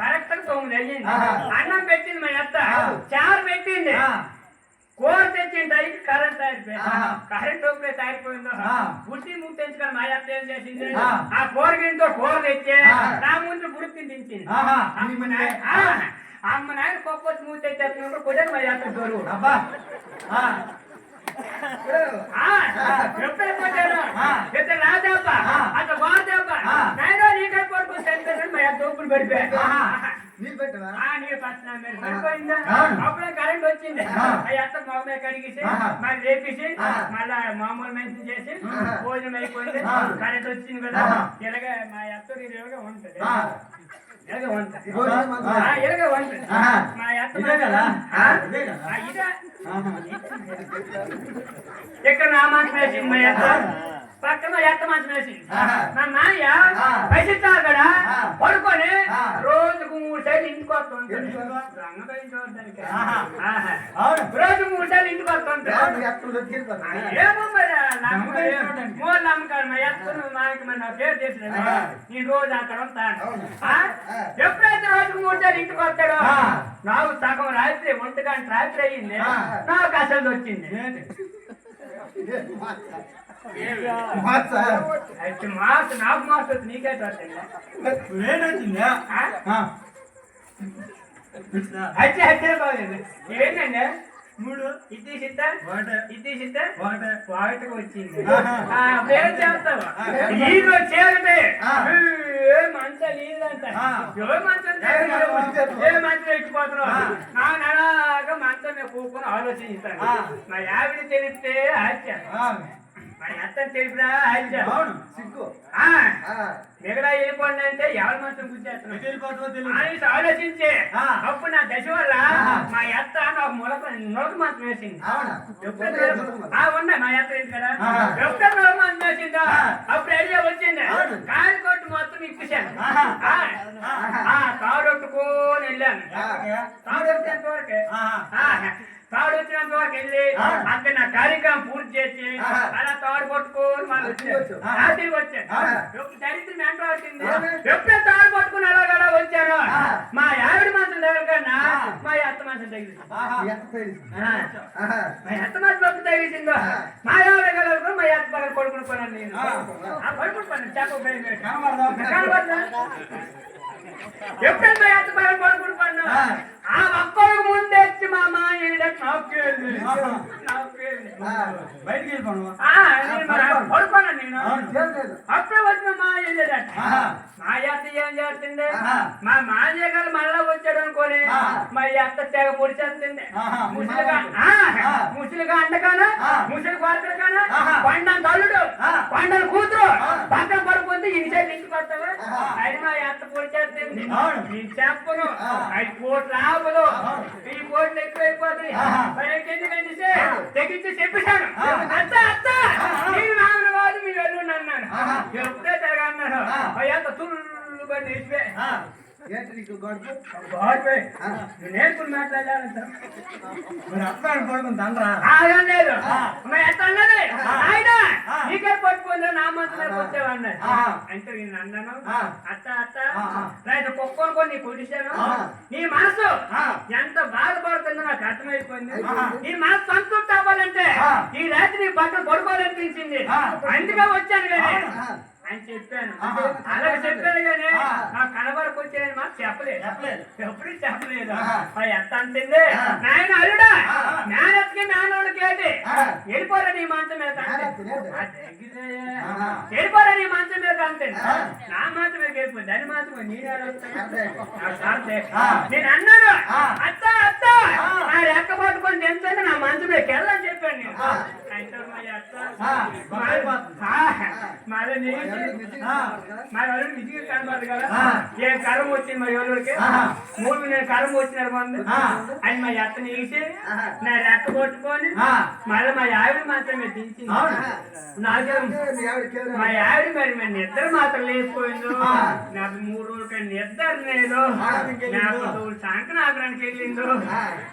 కరెక్ట్ 9 అయ్యింది అన్నం పెట్టింది మా అత్త చారు పెట్టింది కూర తెచ్చిన టైంకి కరెంట్ కరెంట్ ఒప్పుడే తాగిపోయిందో గుడ్డి ముట్టించుకొని మా అత్త ఏం చేసింది ఆ కూరగిరితో కూర తెచ్చి నా ముందు గుడికి దించింది అమ్మ నాయన కొప్పొచ్చి మూత తెచ్చినప్పుడు కూడా మా అత్త దొరువు ఎప్పుడైపోతాను ఇద్దరు రాదేబ్బ అట్లా బాధేబ్బ నాయన నీకే పడుకుంటాను మా అత్త ఒప్పులు పడిపోయా అప్పుడే కరెంట్ వచ్చింది అత్త మామూలు కడిగేసి మళ్ళీ రేపేసి మళ్ళా మామూలు మెన్షన్ చేసి భోజనం అయిపోయింది కరెంట్ వచ్చింది కదా ఇలాగ మా అత్త ఇలాగా ఉంటుంది ఇలాగ ఉంటుంది మా అత్త ఇక్కడ నా మంచం వేసింది మా అత్త పక్కన ఎత్త మంచం వేసింది నా నాయ పైసెత్తాగడా పడుకొని రోజుకు 3 సార్లు ఇంటికి వస్తుంటాను రోజు 3 సార్లు ఇంటికి వస్తుంటాను ఏమో మరి మూడు నమ్మకాలు మా ఎత్తుకుని మరి నా పేరు చేసిన నేను రోజు అక్కడ ఉంటాను ఎప్పుడైతే రోజుకు 3 సార్లు ఇంటికి వస్తాడో నాకు సగం రాత్రి 1 గంట రాత్రి అయ్యింది నాకు అసలు వచ్చింది నాకు మాస్ నీకే అయితే అయితే బాగుంది ఏంటండి 3 ఇద్దీసిద్దా వాటికి వచ్చింది పేరు చేస్తావా ఈ చేరితే ఏ మంచం లేదంట ఏ మంచం ఏ మంచం ఎక్కిపోతున్నావు అలాగా మంచం మీద కూకుని ఆలోచిస్తాను మా ఆవిడ తెలిస్తే హత్య మా అత్తని తెలిపినా హత్య సిగ్గు మిగతా వెళ్ళిపోండి అంటే ఎవరి మంచం గుర్తేస్తున్నాను ఆలోచించే అప్పుడు నా దశ వల్ల మా అత్త నాకు మొలక మంచం వేసింది ఉన్నాయి మా అత్త ఏంటి కదా ఎప్పుడు మొలక మంచం వేసిందో అప్పుడు ఐడియా వచ్చింది కాలు కొట్టు మొత్తం ఇప్పించాను తాడొట్టుకొని వెళ్ళాను తాడొచ్చేంత వరకే తాడు వచ్చినంత వరకు వెళ్ళి అక్కడ నా కార్యక్రమం పూర్తి చేసి అలా తాడు పట్టుకొని మళ్ళీ తిరిగి వచ్చాను చరిత్ర మెంటో వచ్చింది ఎప్పుడే తాడు పట్టుకుని అలాగలా వచ్చాను మా ఆవిడ మంచం దగ్గర కన్నా మా అత్త మంచం తగిలింది మా అత్త మంచం పప్పు తగిలిందో మా ఆవిడ కలగదు మా అత్త పక్కన పడుకుని పోయాను నేను పడుకుని పోయాను చెప్ప ఎప్పుడైనా మా అత్త పక్కన పడుకుని పోయాను ఆ ఒక్కరికి ముందే వచ్చి మా అమ్మ బయటికి వెళ్ళిపోను పడుకోను నేను అప్పుడే వచ్చిన మా వెళ్ళేదట మా అత్త ఏం చేస్తుంది మా మాన్య గారు మళ్ళా వచ్చాడు అనుకోని మా అత్త తెగ పొడిచేస్తుంది ముసలిగా అండకానా ముసలి కొరకలకానా పండని తల్లుడు పండని కూతురు పక్కన పడుకుంటే ఇన్సైడ్ ఇంటికి వస్తావా అది మా అత్త పొడిచేస్తుంది నేను చెప్పను అది కోట్లు రాబోదు ఈ కోట్లు ఎక్కువైపోతుంది ఎందుకంటే తెగించి చెప్పేశాను అత్త అత్త మీరు మామూలు కాదు మీరు వెళ్ళండి అన్నాను ఎప్పుడే తెగ అన్నాడు అయ్యంత తుల్లు పడి నిలిచిపోయి ఏంటి నీకు గడుపు నేర్చుకుని మాట్లాడాలంట మరి అత్తాడు పడుకుని తండ్రా లేదు ఎంత అన్నది ఆయన నీకే పట్టుకుందా నా మంత్రి వచ్చేవన్నది అంటే నేను అన్నాను అత్త అత్త రైతు కుక్కను కొని కొట్టించాను నీ మనసు ఎంత బాధపడుతుందో నాకు అర్థమైపోయింది నీ మనసు సంతృప్తి అవ్వాలంటే ఈ రాత్రి నీ పక్కన పడుకోవాలనిపించింది అందుకే వచ్చాను కానీ అని చెప్పాను అలాగే చెప్పాను కానీ నా కనబరకు వచ్చాయని మాకు చెప్పలేదు ఎప్పుడు చెప్పలేదు ఎంత అంటుంది నాయన అల్లుడా మేనత్కి మేనోళ్ళకి ఏంటి వెళ్ళిపోరా నీ మంచం మీద వెళ్ళిపోరా నీ మంచం మీద అంతే నా మంచం మీద వెళ్ళిపోయింది దాని మంచం నేను అన్నాను అత్త అత్త నా రెక్క పట్టుకొని తెంచండి నా మంచం మీదకి వెళ్ళని చెప్పాను నేను కనబడదు కదా ఏం కరం వచ్చింది మా ఎవరికి మూడు నేను కరం వచ్చినారు మంది అని మా అత్తని వేసి నా రెక్క కొట్టుకొని మళ్ళీ మా ఆవిడ మాత్రం మీద దించింది మా ఆవిడ మరి నిద్ర మాత్రం లేచిపోయిందో నాకు 3 రోజులకి నిద్ర లేదు లేకపోతే సంక్రాంతికి వెళ్ళిందో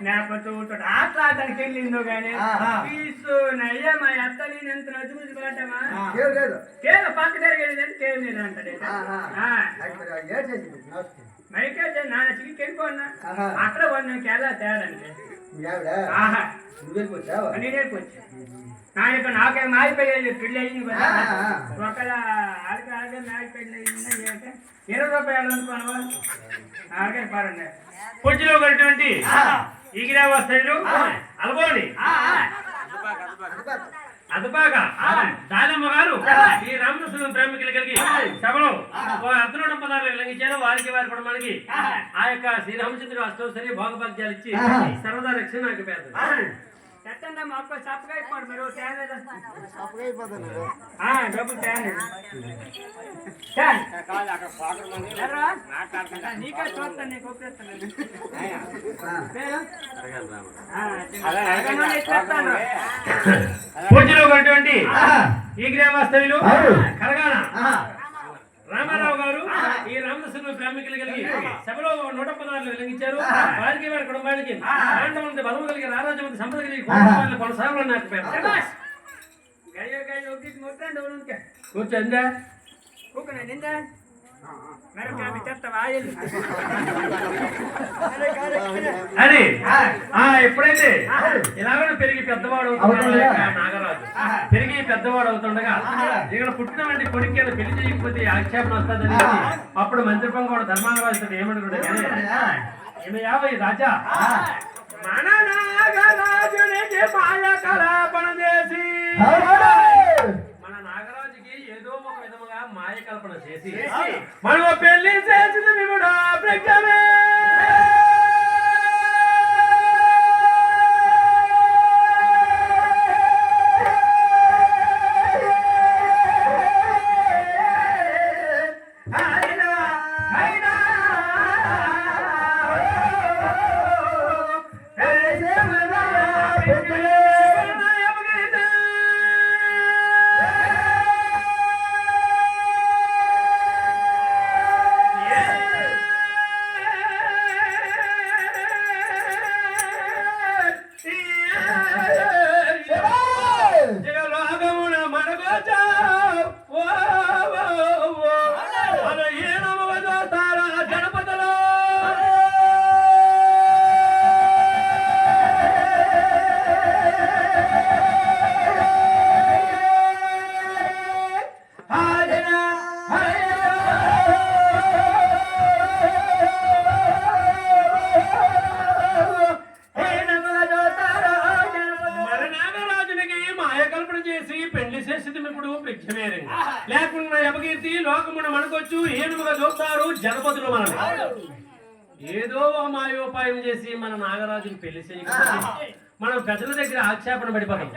లేకపోతే ఆటలాడడానికి వెళ్ళిందో గానీ పీసు నయ్యా మా అత్త నేను ఎంత నచ్చుకుని పాటమా కేవలం పక్క జరిగేది కేవలం లేదు అంటాడు మైకే నాన్న చికి వెళ్ళిపోన్నా అక్కడ నేను కేలా తేడండి నేనేకొచ్చా నా యొక్క నాకే మాగిపోయి పెళ్లి అయింది కదా ఒకళ్ళ ఆడికి నాగి పెళ్లి అయిందంటే 20 రూపాయలు అనుకోను ఆడికే పారండి పొచ్చిలో ఉన్నటువంటి ఈగిరా వస్తాడు అలగోని అదుపాక దానమ్మ గారు ఈ రామకృష్ణ ప్రేమికులు కలిగి సభలో అర్ధనూట పదార్థాలు లంఘించారు వారికి వారి కుటుంబానికి ఆ యొక్క శ్రీరామచంద్రుడు అష్టోత్తరి భోగపద్యాలు ఇచ్చి సర్వదా రక్షణ నాకు పేద చెట్టండి మాకు చప్పగా అయిపోడు మీరు డబ్బులు నీకే చూస్తాను నీకు పూజలో ఉన్నటువంటి ఈ గ్రామస్తులు కరగాన రామారావు గారు ఈ రామకృష్ణ ప్రేమికులు కలిగి సభలో 116 వెలిగించారు వారికి వారి కుటుంబానికి అలాంటి బలము కలిగి రారాజమంది సంపద కలిగి కొనసాగాలని నాకు పేరు కూర్చోందా కూకునండి అది ఎప్పుడైతే ఇలాగనే పెరిగి పెద్దవాడు నాగరాజు పెరిగి పెద్దవాడు అవుతుండగా ఇక్కడ పుట్టినటువంటి కొడుకు పెళ్లి చేయకపోతే ఆక్షేపణ వస్తుందని అప్పుడు మంత్రిపం కూడా ధర్మారాజు ఏమనుకుంటే ఏమయ్యావా రాజా మన నాగరాజునికి మాయ కలాపన చేసి మన నాగరాజుకి ఏదో ఒక విధముగా మాయ కల్పన చేసి మనం పెళ్లి చేసింది విముడా ప్రజ్ఞమే లేకుండా ఎపకీర్తి లోకమున మనకొచ్చు ఏనుగుగా చూస్తారు జనపదులు మనల్ని ఏదో మాయోపాయం చేసి మన నాగరాజుని పెళ్లి చేయకపోతే మనం పెద్దల దగ్గర ఆక్షేపణ పడిపోతాం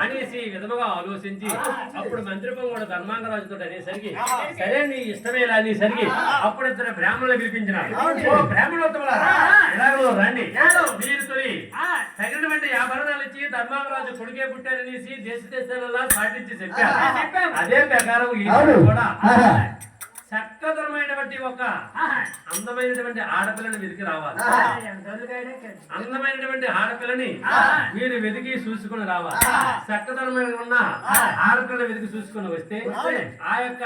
అనేసి ఈ విధముగా ఆలోచించి అప్పుడు మంత్రిపం కూడా ధర్మాంగరాజుతో అనేసరికి సరే నీ ఇష్టమేలా అనేసరికి అప్పుడు ఇద్దరు బ్రాహ్మణులు పిలిపించినారు. ఓ బ్రాహ్మణోత్తములారా, ఎలాగో రండి, మీరు తొలి తగినటువంటి ఆభరణాలు ఇచ్చి ధర్మాంగరాజు కొడుకే పుట్టారనేసి దేశ దేశాలలో పాటించి చెప్పారు. అదే ప్రకారం ఈ కూడా చక్కదరమైనటువంటి ఒక అందమైనటువంటి ఆడపిల్లని వెతికి రావాలి. అందమైనటువంటి ఆడపిల్లని మీరు వెతికి చూసుకుని రావాలి. చక్కదరమైన ఉన్న ఆడపిల్లని వెతికి చూసుకుని వస్తే ఆ యొక్క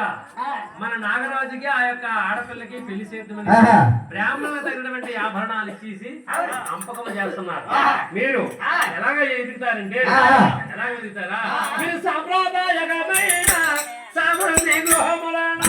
మన నాగరాజుకి ఆ యొక్క ఆడపిల్లకి పెళ్లి చేద్దామని బ్రాహ్మణులకు తగినటువంటి ఆభరణాలు ఇచ్చేసి అంపకం చేస్తున్నారు. మీరు ఎలాగ ఎదుగుతారంటే ఎలాగ ఎదుగుతారా, మీరు సాంప్రదాయకమైన సామర్థ్య గృహములను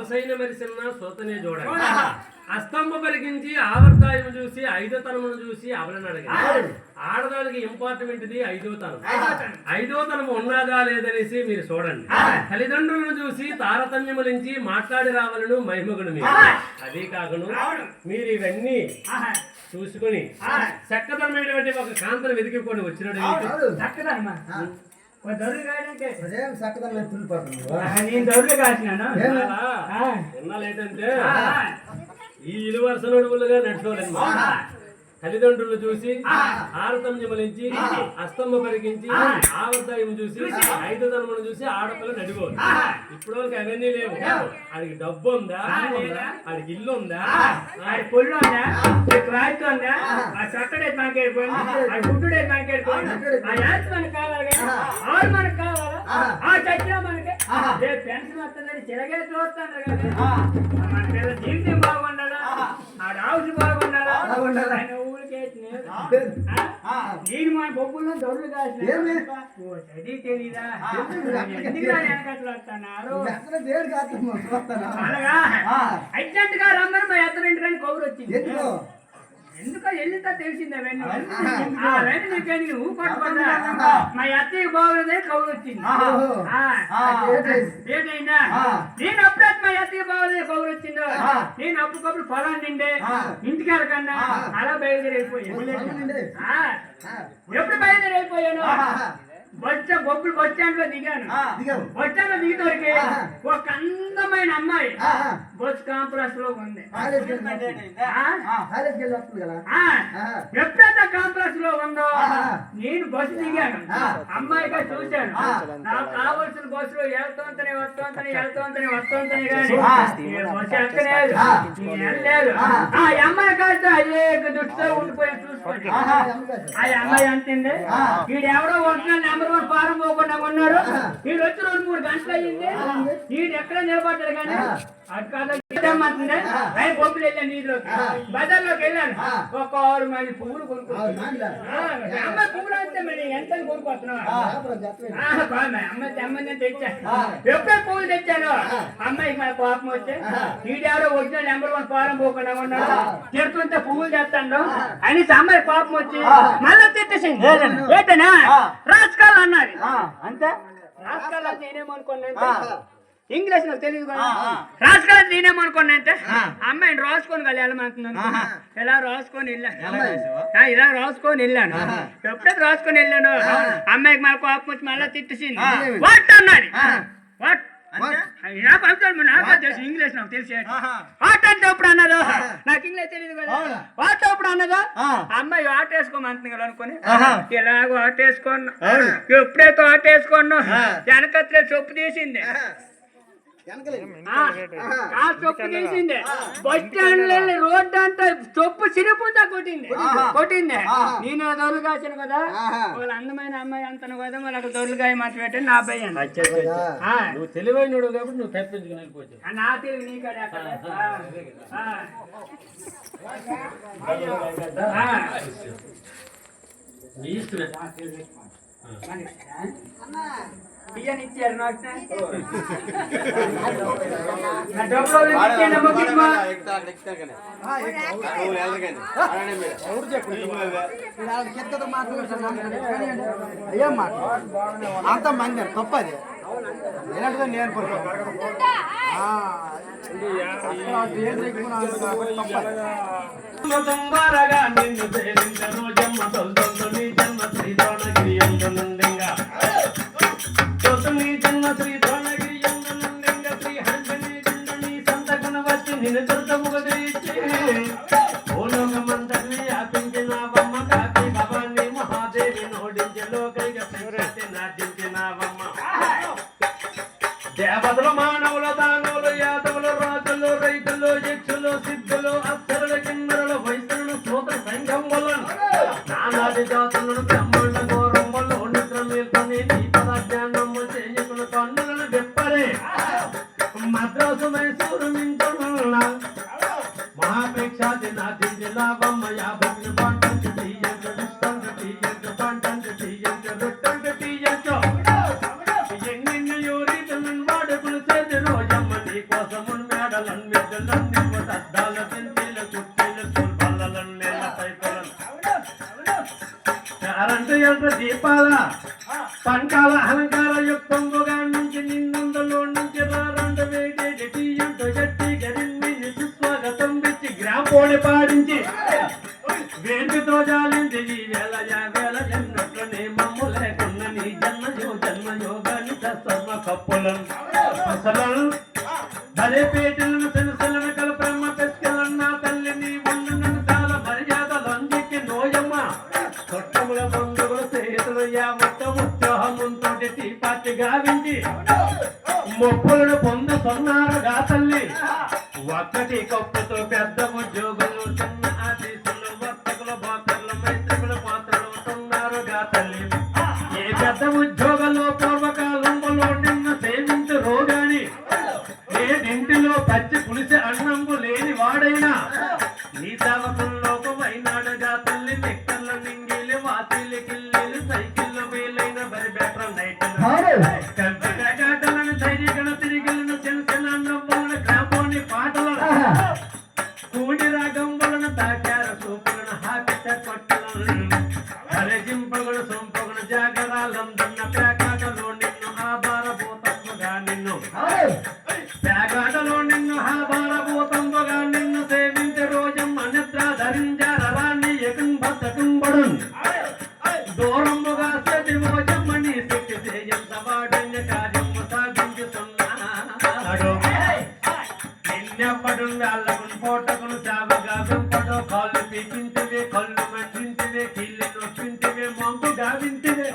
సొగసైన మరిసిన సోతనే చూడండి. అస్తంభ పరికించి ఆవర్తాయం చూసి ఐదో తనమును చూసి అవలని అడగండి. ఆడదానికి ఇంపార్టెంట్ది ఐదో తనం. ఐదో తనము ఉన్నదా లేదనేసి మీరు చూడండి. తల్లిదండ్రులను చూసి తారతమ్యములించి మాట్లాడి రావాలను మహిమగుడు మీరు. అదే కాకను మీరు ఇవన్నీ చూసుకొని చక్కదనమైనటువంటి ఒక కాంతను వెతికికొని వచ్చినట్టు చక్కదనమా దొరుకు కాదంటే చక్కదనం నేను దొరుకు కాసినాను. ఎన్నాళ్ళేంటంటే ఈ ఇరువరుస నడువులుగా నడుచుకోలేదు. తల్లిదండ్రులు చూసి ఆరతమ్యమలించి అస్తంభ పరికించి ఆవర్తాయం చూసి ఐదు తనమును చూసి ఆడపిల్ల నడిపోదు. ఇప్పుడు వాళ్ళకి అవన్నీ లేవు. ఆడికి డబ్బు ఉందా, ఆడికి ఇల్లు ఉందా, ఆడి పొల్లు ఉందా, రాయితీ ఉందా, ఆ చక్కడైతే మనకి వెళ్ళిపోయింది, ఆ గుడ్డుడైతే మనకి వెళ్ళిపోయింది, ఆ యాత్ర మనకు కావాలి కదా, ఆడు మనకు కావాలా, ఆ చచ్చిన మనకి పెన్షన్ వస్తుందని చిరగేసి వస్తాను కదా. మన పిల్లల జీవితం బాగుండాలా, ఆడ హౌస్ బాగుండాలా, ఆయన ఊరికి నేను మన బొబ్బుల్లో దొరుకు కాసిన చదివి తెలీదా ఎందుకు వెనకట్లు వస్తున్నారు అనగా అర్జెంట్ గా రమ్మని మా ఎత్తరింటికని కౌరు వచ్చింది. ఎందుకో వెళ్ళితే తెలిసింది అవన్నీ నీకు ఊ పట్టుకున్నా మా అత్తయ్య బాగుంది కౌరు వచ్చింది. ఏంటైనా నేను అప్పుడైతే మా అత్తయ్య బాగుంది కౌరు వచ్చిందో నేను అప్పుడప్పుడు పొలం నిండే ఇంటికి వెళ్ళకన్నా అలా బయలుదేరైపోయాను. ఎప్పుడు బయలుదేరైపోయాను బొబ్బులు బస్ స్టాండ్ లో దిగాను. బస్ స్టాండ్ లో దిగితోరికి ఒక అందమైన అమ్మాయి బస్ కాంప్లెక్స్ లో ఉంది. ఎప్పుడైతే కాంప్లెక్స్ లో ఉందో నేను బస్సు దిగాను. అమ్మాయిగా చూశాను. నాకు కావలసిన బస్సులో వెళ్తుంటనే కానీ బస్సు ఎక్కలేదు, వెళ్ళలేదు. ఆ అమ్మాయి కాదు అదే దృష్టితో ఉండిపోయి చూసుకోండి. ఆ అమ్మాయి అంటుంది వీడెవడో ఒరిజినల్ నెంబర్ 1 ఫారం పోకుండా ఉన్నారు. వీడు వచ్చి 2-3 గంటలు అయ్యింది. వీడు ఎక్కడ నిలబడ్డాడు కానీ అటు కాదు ఆయన బొబ్బులు వెళ్ళాను. నీటిలోకి బజార్లోకి వెళ్ళాను. ఒక 6 మంది పువ్వులు కొనుక్కొచ్చాను. అమ్మాయి పువ్వులు అంటే మరి ఎంత కొనుక్కొస్తున్నావు? అమ్మాయి తెమ్మని తెచ్చాను. ఎప్పుడైతే పువ్వులు తెచ్చాను అమ్మాయికి మన కోపం వచ్చి వీడెవరో ఒరిజినల్ నెంబర్ 1 ఫారం పోకుండా ఉన్నాడు తిడుతుంటే పువ్వులు తెస్తాను అని అమ్మాయి కోపం వచ్చి మళ్ళీ తిట్టేసింది. ఏంటనా రాజకాలు అన్నది. అంతే రాజకాలు నేనేమనుకున్నా ఇంగ్లీష్ నాకు తెలియదు కదా. రాజకాలు నేనేమనుకున్నా అంటే అమ్మాయిని రాసుకొని వెళ్ళమంటున్నాను. ఇలా రాసుకొని వెళ్ళాను. ఎప్పుడైతే రాసుకొని వెళ్ళాను అమ్మాయికి మళ్ళీ కోపం వచ్చి మళ్ళీ తిట్టేసింది. వాట్ అన్నది. వాట్ ఇంగ్లీష్ నాకు తెలిసి ఆట అంటే ఎప్పుడు అన్నదో నాకు ఇంగ్లీష్ తెలియదు కదా. ఆట ఎప్పుడు అన్నదో అమ్మాయి ఆట వేసుకోమంటుంది కదా అనుకుని ఎలాగో ఆట వేసుకున్నా. ఎప్పుడైతే ఆట వేసుకున్నా వెనకత్రే చొప్పు తీసింది. చొప్పు తీసింది బస్ స్టాండ్ రోడ్డు అంతా చొప్పు చిరిపోతా కొట్టింది. నేను దొరులు కాసాను కదా వాళ్ళ అందమైన అమ్మాయి అంతను కదా మళ్ళీ అక్కడ దొరులుగాయ మాట పెట్టి నా అబ్బాయి నువ్వు తెలివైనడు కాబట్టి నువ్వు తప్పించుకుని వెళ్ళిపోతావు. నా తెలివి నీకడే నీ ఇష్టమే. బియ్యాన్ని ఇచ్చారు నాకు డబ్బులు అయ్యా మాట అంత మంది తప్పది ఎలాంటిదో నేర్పడతాను. నిన్ను ప్రేమించను జన్మ తొలుతొందు నీ జన్మ శ్రీ ద్రోణగిరి ఎందునుండింగా నీ జన్మ శ్రీ ద్రోణగిరి ఎందునుండింగా శ్రీ హంసని గుండు నీ సంతకున వచ్చి నిన్ను దుర్గముగదిచ్చి ఓలోకమంతని వ్యాపించినావమ్మ కాకి భవాని మహాదేవి నోడించి లోకైక ప్రఖ్యాతి నాటించినావమ్మ. దేవతలు మానవుల దానవులు యాదవులు రాజులు రైతులు యక్షులు సిద్ధులు అప్సరులు కిన్నరులు వైశ్యులు శ్రోత సంఘం వలన నానాది జాతులను బ్రహ్మాండ గౌరవములు నిద్ర మేల్కొని నీ పదాజ్ఞానము చేయకులు కన్నులను వెప్పరే మద్రాసు మైసూరు మించున్న మహాప్రేక్షాతి నాటించినావమ్మ. యాభై పంటంటి తీయంట విష్టంటి తీయంట పంటంటి తీయంట రొట్టంటి తీయంట ఎన్ని యూరికలను వాడుకులు చేతి రోజమ్మ నీ కోసము తింటీలు కుర్చీలు స్కూల్ బల్లలను నీళ్ళ పైపులను కరెంటు యంత్ర దీపాల పంకాల అలంకార యుక్తంబుగా నుంచి నిన్నందులో నుంచి రారండు వేడి టీయంతో జట్టి గరిన్ని సుస్వాగతం పెట్టి గ్రాంపోడి పాడించి వేడితో జాలించి ఈ వేళ యావేళ జన్నట్లనే మమ్ము లేకున్న నీ జన్మయోగాన్ని సర్వ కప్పులను అసలు భలే పేటలను సెలసలను కలపరమ్మ పెస్కెలన్న తల్లిని ఉన్నను చాలా మర్యాదలు అందికి నోయమ్మ కొట్టముల బంధువుల స్నేహితులు యావత్తం ఉత్సాహంతో టీపాటి గావించి మొప్పులను పొందుతున్నారుగా తల్లి ఒక్కటి కప్పుతో పెద్ద ఉద్యోగులు చిన్న ఆఫీసులు వర్తకులు బాకర్లు మైత్రులు పాత్రలు ఉన్నారుగా తల్లి ఏ పెద్ద ఉద్యోగంలో పూర్వకాలంలో నిన్న సేవించు రోగాని ఏడింటిలో పచ్చి పులిసి అన్నంబు లేని వాడైనా నీ సేవకుల్లోకమైనాడుగా తల్లి నిక్కర్ల నింగిలి వాతిలి కిల్లిలు సైకిళ్ళు వీలైన బరి బెటర్ నైట్లు కంపెనీ ధైర్యగణ తిరిగిలను చిన్న నవ్వులను గ్రామోని పాటలను కూడి రాగంబులను తాకార సూపులను హాకిట కొట్టలను హరిజింపగుడు సొంపగుడు జాగరాలందున్న పేకాటలో నిన్ను ఆధారభూతముగా నిన్ను పేకాటలో నిన్ను ఆధారభూతముగా నిన్ను సేవించే రోజం అనిద్ర ధరించారాన్ని ఎకుంబడు దూరముగా సతి రోజమ్మని శక్తి చేయంత వాడిన కార్యము సాధించుతున్నాడు నిన్నెవ్వడు అల్లకును పోటకును చావగా వెంపడో కాళ్ళు పీకింటివే కళ్ళు మండింటివే కీళ్ళు నొప్పింటివే మంపు గావింటివే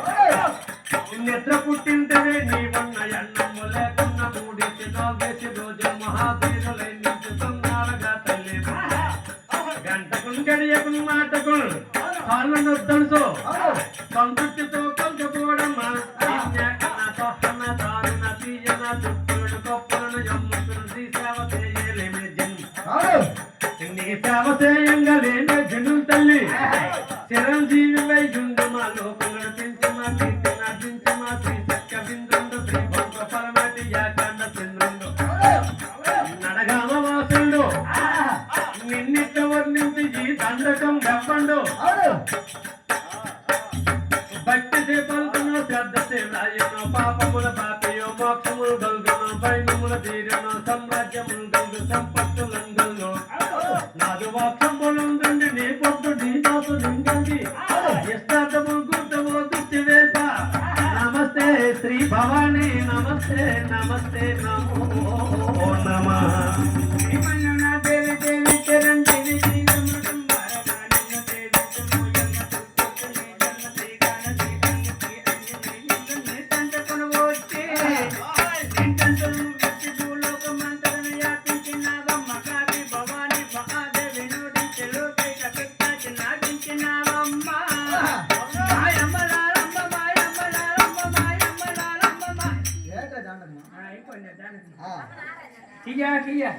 నిద్ర పుట్టింటివే నీవన్న ఎన్నము లేకున్న మూడింటి నోగేసి రోజు మహావీరులై నించుతున్నారుగా తల్లి గంటకును గడియకును మాటకును కాళ్ళు నొద్దలుసో సంతృప్తితో కొంచెపోవడమ్మా సహన దారుణ తీయన చుట్టులను కొప్పులను ఎమ్ముతున్న శ్రీ సేవ చేయలేమి నీ సేవ చేయంగా లేని జనులు తల్లి చిరంజీవి వైద్యుండు మా లోకులను పెంచుమా కీర్తి నర్జించుమా శ్రీ సత్య బిందుండు శ్రీ భోగ పరమటి యాకండ చంద్రుండు నడగామ వాసుండు నిన్నిట్ట వర్ణించి ఈ దండకం గవ్వండు భక్తి చేపలుతున్న శ్రద్ధ సేవరాయను పాపముల పాపయో మోక్షములు గల్గును పైనముల తీరును సామ్రాజ్యములు గల్గు సంపత్తులంగల్ను నాదు మోక్షములందండి నీ పొద్దు నీ దాసు నింగండి ఇష్టార్థములు గుర్తములు దృష్టి వేప నమస్తే శ్రీ భవానీ నమస్తే నమస్తే నమో నమః దేవి దేవి చిరంజీవి కియా